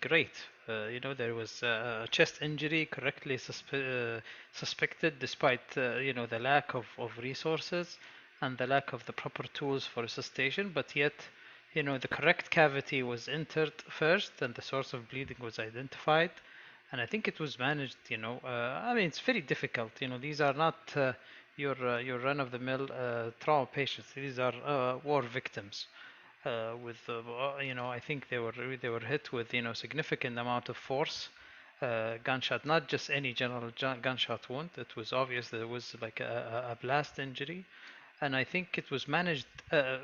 great. There was a chest injury correctly suspected, despite the lack of resources and the lack of the proper tools for resuscitation. But yet, the correct cavity was entered first, and the source of bleeding was identified, and I think it was managed. I mean, it's very difficult. These are not your run-of-the-mill trauma patients. These are war victims. With I think they were hit with significant amount of force, gunshot, not just any general gunshot wound. It was obvious that it was like a blast injury, and I think it was managed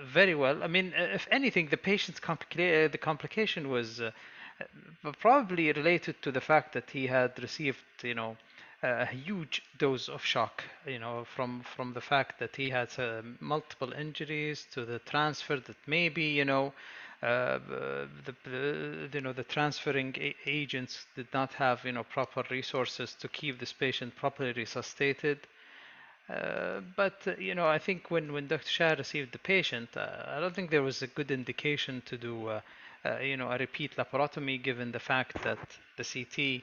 very well. I mean, if anything, the patient's the complication was probably related to the fact that he had received a huge dose of shock, from the fact that he had multiple injuries, to the transfer that maybe the transferring agents did not have proper resources to keep this patient properly resuscitated. But I think when Dr. Shah received the patient, I don't think there was a good indication to do a repeat laparotomy, given the fact that the CT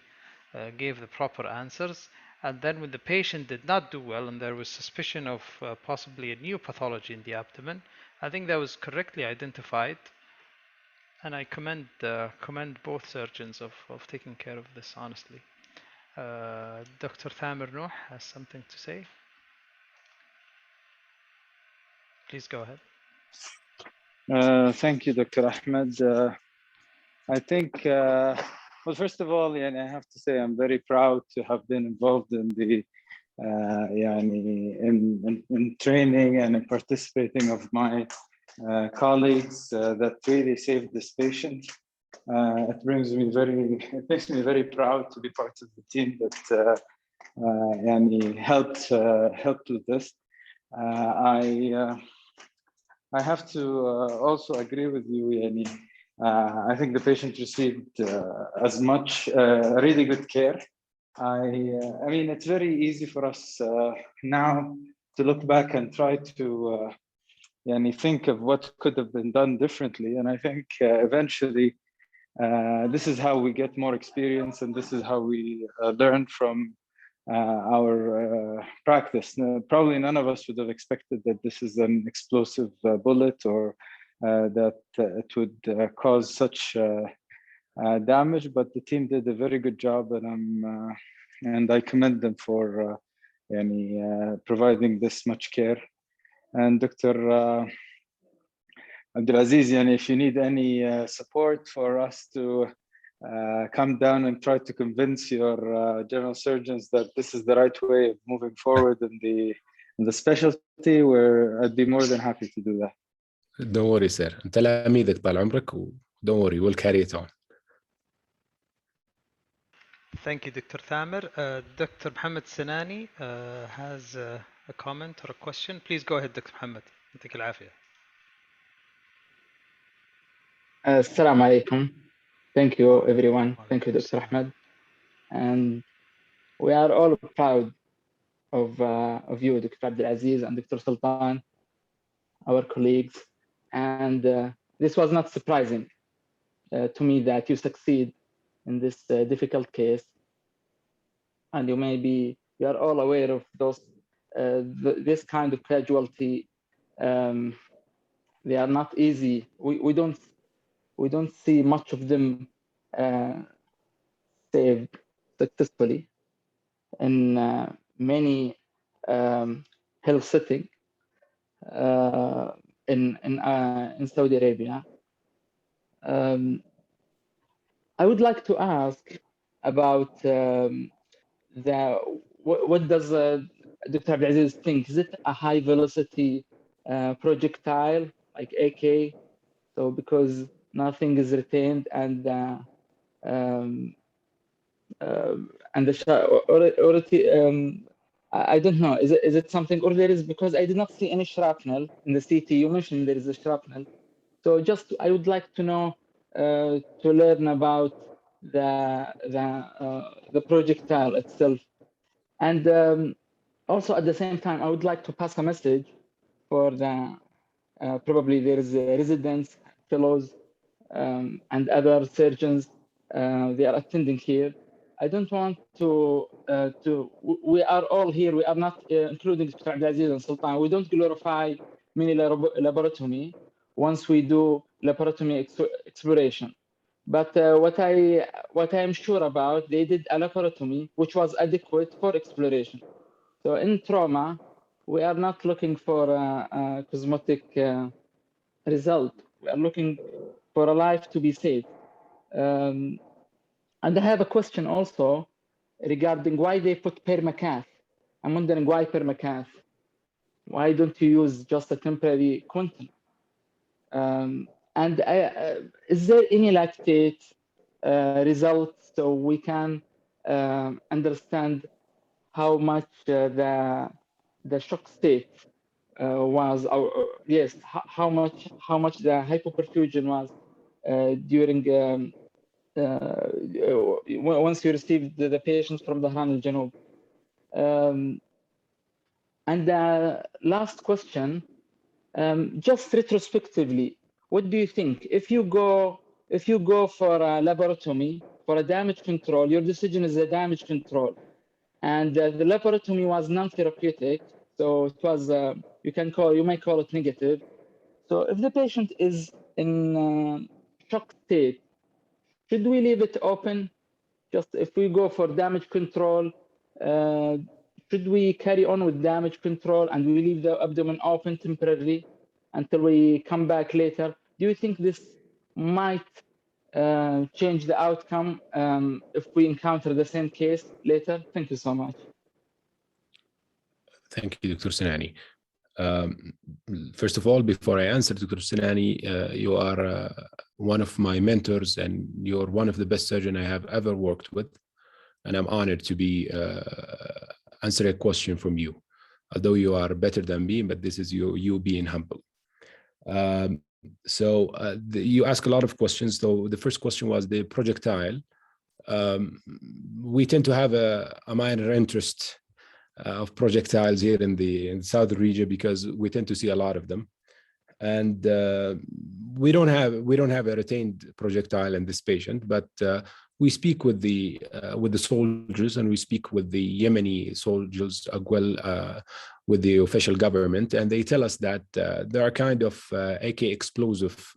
gave the proper answers. And then when the patient did not do well and there was suspicion of possibly a new pathology in the abdomen, I think that was correctly identified. And I commend both surgeons of taking care of this, honestly. Dr. Thamer Nuh has something to say. Please go ahead. Thank you, Dr. Ahmed. I think, well, first of all, I have to say I'm very proud to have been involved in the in training and in participating of my colleagues that really saved this patient. It makes me very proud to be part of the team that helped with this. I have to also agree with you, Yani. I think the patient received as much really good care. I mean, it's very easy for us now to look back and try to think of what could have been done differently. And I think eventually this is how we get more experience, and this is how we learn from our practice. Probably none of us would have expected that this is an explosive bullet, or that it would cause such damage, but the team did a very good job, and I commend them for providing this much care. And Dr. Abdulaziz, if you need any support for us to come down and try to convince your general surgeons that this is the right way of moving forward in the specialty, where I'd be more than happy to do that. Don't worry, sir. انت تلاميذك طال عمرك. Don't worry, we'll carry it on. Thank you, Dr. Thamer. Dr. Mohammed Sinani has a comment or a question. Please go ahead, Dr. Mohammed. يعطيك العافية. Assalamu alaikum. Thank you, everyone. Thank you, Dr. Ahmed. And we are all proud of you, Dr. Abdulaziz and Dr. Sultan, our colleagues. And this was not surprising to me that you succeed in this difficult case. and you are all aware of those this kind of casualty. They are not easy. We don't see much of them saved successfully in many health settings in Saudi Arabia. I would like to ask about what does Dr. Abdulaziz think? Is it a high velocity projectile like AK? So because nothing is retained and the I don't know. Is it something, or there is, because I did not see any shrapnel in the CT. You mentioned there is a shrapnel. So just I would like to know to learn about the projectile itself, and also at the same time I would like to pass a message for the probably there is residents, fellows, and other surgeons. They are attending here. I don't want to we are all here. We are not including Dr. Abdulaziz and Sultan. We don't glorify mini laparotomy once we do laparotomy exploration. But what I am sure about, they did a laparotomy which was adequate for exploration. So in trauma, we are not looking for a cosmetic result. We are looking for a life to be saved. And I have a question also regarding why they put permacath. I'm wondering why permacath? Why don't you use just a temporary quantum? And is there any lactate result so we can understand how much the shock state was, or yes, how much the hypoperfusion was during once you received the patients from the Dahran al-Janub. And the last question, just retrospectively, what do you think? If you go for a laparotomy for a damage control, your decision is a damage control, and the laparotomy was non-therapeutic, so it was you may call it negative. So if the patient is in shock state, should we leave it open? Just if we go for damage control, should we carry on with damage control and we leave the abdomen open temporarily until we come back later? Do you think this might change the outcome if we encounter the same case later? Thank you so much. Thank you, Dr. Sinani. First of all, before I answer, Dr. Sinani, you are one of my mentors and you're one of the best surgeons I have ever worked with. And I'm honored to be answer a question from you. Although you are better than me, but this is you being humble. You ask a lot of questions. So the first question was the projectile. We tend to have a minor interest of projectiles here in the southern region because we tend to see a lot of them, and we don't have a retained projectile in this patient, but we speak with the soldiers and we speak with the Yemeni soldiers as well, with the official government, and they tell us that there are kind of AK explosive,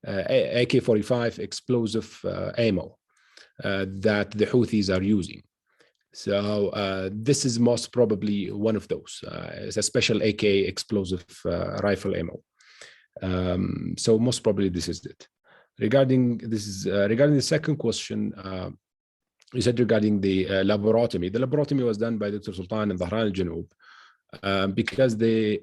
AK-45 explosive ammo that the Houthis are using. So this is most probably one of those. It's a special AK explosive rifle ammo. So most probably this is it. Regarding the second question, you said regarding the laparotomy. The laparotomy was done by Dr. Sultan in Dahran al-Janub because the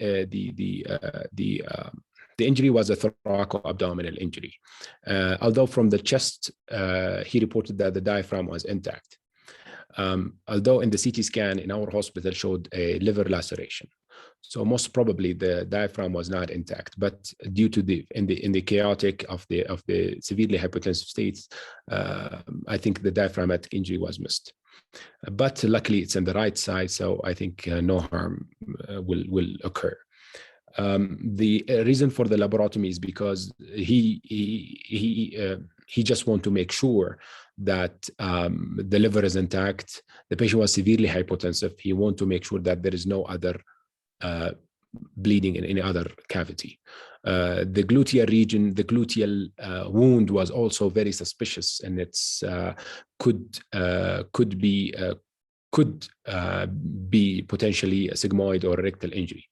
injury was a thoraco-abdominal injury. Although from the chest, he reported that the diaphragm was intact. Although in the CT scan in our hospital showed a liver laceration. So most probably the diaphragm was not intact, but due to in the chaotic of the severely hypotensive states, I think the diaphragmatic injury was missed. But luckily it's on the right side, so I think no harm will occur. The reason for the laparotomy is because he just want to make sure that the liver is intact. The patient was severely hypotensive. He wanted to make sure that there is no other bleeding in any other cavity. The gluteal region, the gluteal wound was also very suspicious, and it's could be potentially a sigmoid or a rectal injury.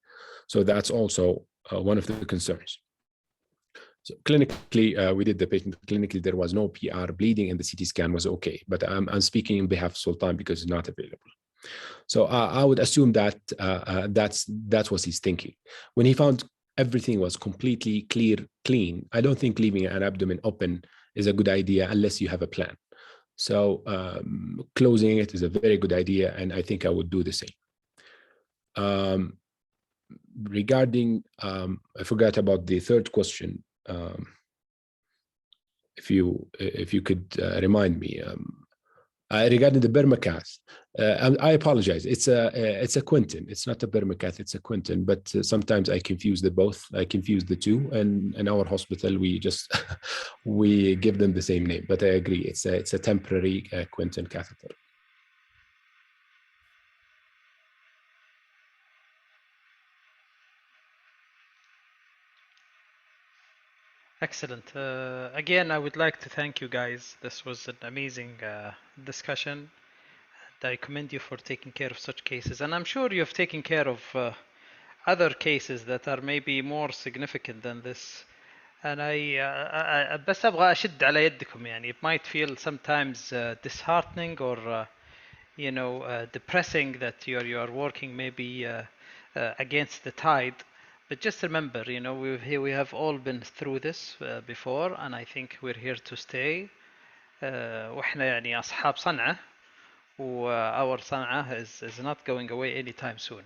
So that's also one of the concerns. So clinically, we did the patient. Clinically, there was no PR. Bleeding, and the CT scan was okay. But I'm speaking on behalf of Sultan because it's not available. So I would assume that that's what he's thinking. When he found everything was completely clean, I don't think leaving an abdomen open is a good idea unless you have a plan. So closing it is a very good idea, and I think I would do the same. Regarding, I forgot about the third question. If you could remind me. Regarding the Bermacath, I apologize. It's a Quinton. It's not a Bermacath. It's a Quinton. But sometimes I confuse the both. I confuse the two. And in our hospital, we just we give them the same name. But I agree. It's a temporary Quinton catheter. Excellent. Again, I would like to thank you guys. This was an amazing discussion. I commend you for taking care of such cases, and I'm sure you've taken care of other cases that are maybe more significant than this. And I بس أبغى أشد على يدكم يعني. It might feel sometimes disheartening or depressing that you are working maybe against the tide. But just remember, we have all been through this before, and I think we're here to stay. وإحنا يعني أصحاب صنعة. Our صنعة is not going away anytime soon.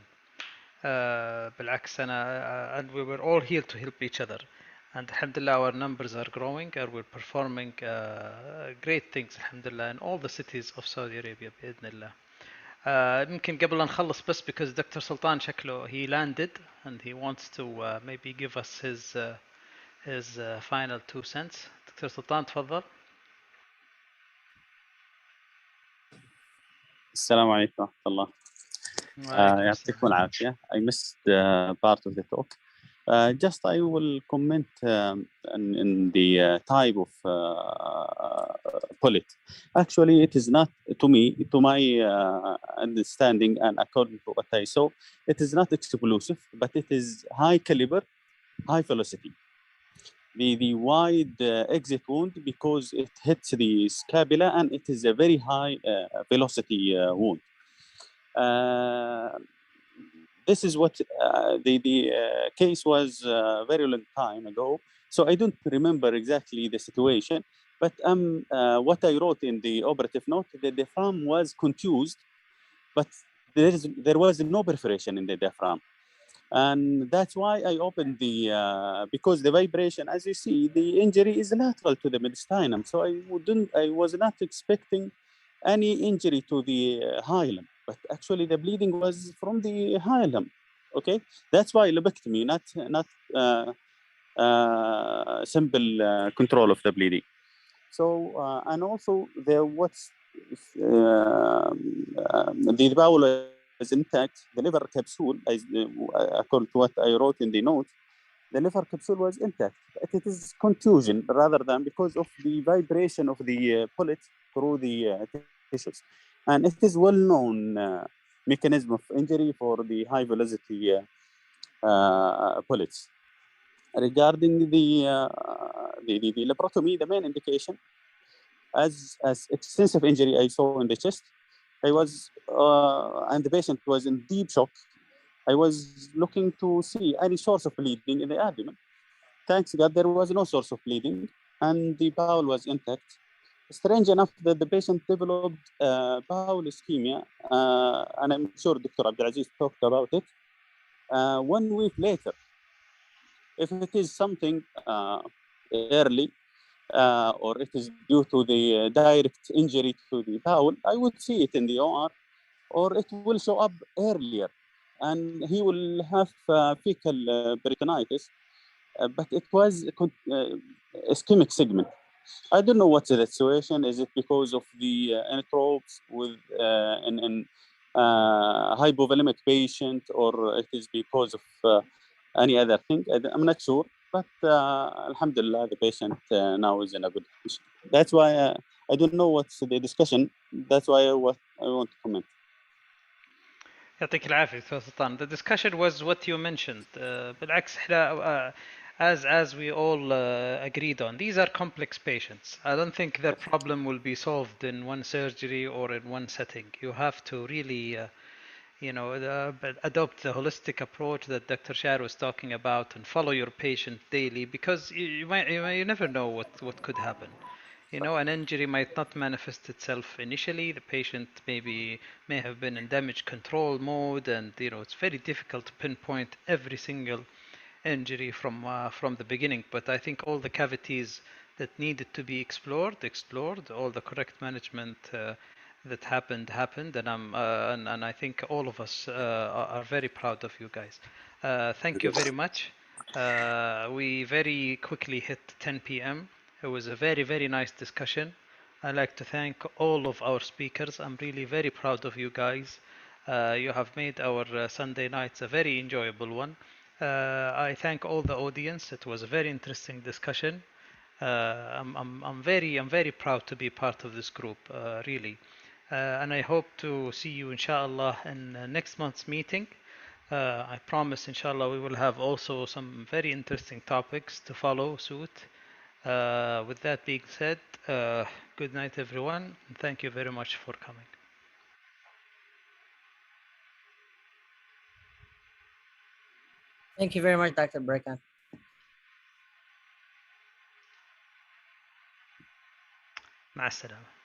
بالعكس and we were all here to help each other. And alhamdulillah, our numbers are growing and we're performing great things alhamdulillah in all the cities of Saudi Arabia بإذن الله. يمكن قبل لا نخلص بس because Dr. Sultan شكله he landed and he wants to maybe give us his final 2 cents. Dr. Sultan تفضل. السلام عليكم ورحمة الله. يعطيكم العافية. I missed part of the talk. Just I will comment in the type of polyp. Actually, it is not, to my understanding and according to what I saw, it is not explosive, but it is high caliber, high velocity. The wide exit wound because it hits the scapula and it is a very high velocity wound. This is what the case was very long time ago. So I don't remember exactly the situation, but what I wrote in the operative note, the diaphragm was contused, but there was no perforation in the diaphragm. And that's why I opened because the vibration, as you see, the injury is lateral to the mediastinum. So I was not expecting any injury to the hilum, but actually the bleeding was from the hilum. Okay, that's why lobectomy, not simple control of the bleeding. So and also the bowel is intact. The liver capsule, according to what I wrote in the note, the liver capsule was intact. It is contusion rather than because of the vibration of the polyp through the tissues. And it is well-known mechanism of injury for the high velocity polyps. Regarding the laparotomy, the main indication, as extensive injury I saw in the chest, I was, and the patient was in deep shock. I was looking to see any source of bleeding in the abdomen. Thanks God, there was no source of bleeding, and the bowel was intact. Strange enough that the patient developed bowel ischemia, and I'm sure Dr. Abdulaziz talked about it. 1 week later, if it is something early, or it is due to the direct injury to the bowel, I would see it in the OR, or it will show up earlier, and he will have fecal peritonitis, but it was ischemic segment. I don't know what's the situation. Is it because of the enterobes with in hypovolemic patient, or it is because of any other thing? I'm not sure, but alhamdulillah, the patient now is in a good condition. That's why I don't know what's the discussion. That's why I want to comment. يعطيك العافية دكتور سلطان. The discussion was what you mentioned. بالعكس احنا as we all agreed on, these are complex patients. I don't think their problem will be solved in one surgery or in one setting. You have to really adopt the holistic approach that Dr. Shah was talking about and follow your patient daily, because you never know what could happen. An injury might not manifest itself initially. The patient may have been in damage control mode, and it's very difficult to pinpoint every single injury from the beginning. But I think all the cavities that needed to be explored, all the correct management that happened, and I think all of us are very proud of you guys. Thank you very much. We very quickly hit 10 p.m. It was a very, very nice discussion. I'd like to thank all of our speakers. I'm really very proud of you guys. You have made our Sunday nights a very enjoyable one. I thank all the audience. It was a very interesting discussion. I'm very proud to be part of this group, really. And I hope to see you, inshallah, in next month's meeting. I promise, inshallah, we will have also some very interesting topics to follow suit. With that being said, good night, everyone, and thank you very much for coming. Thank you very much, Dr. Brekan. مع السلامة.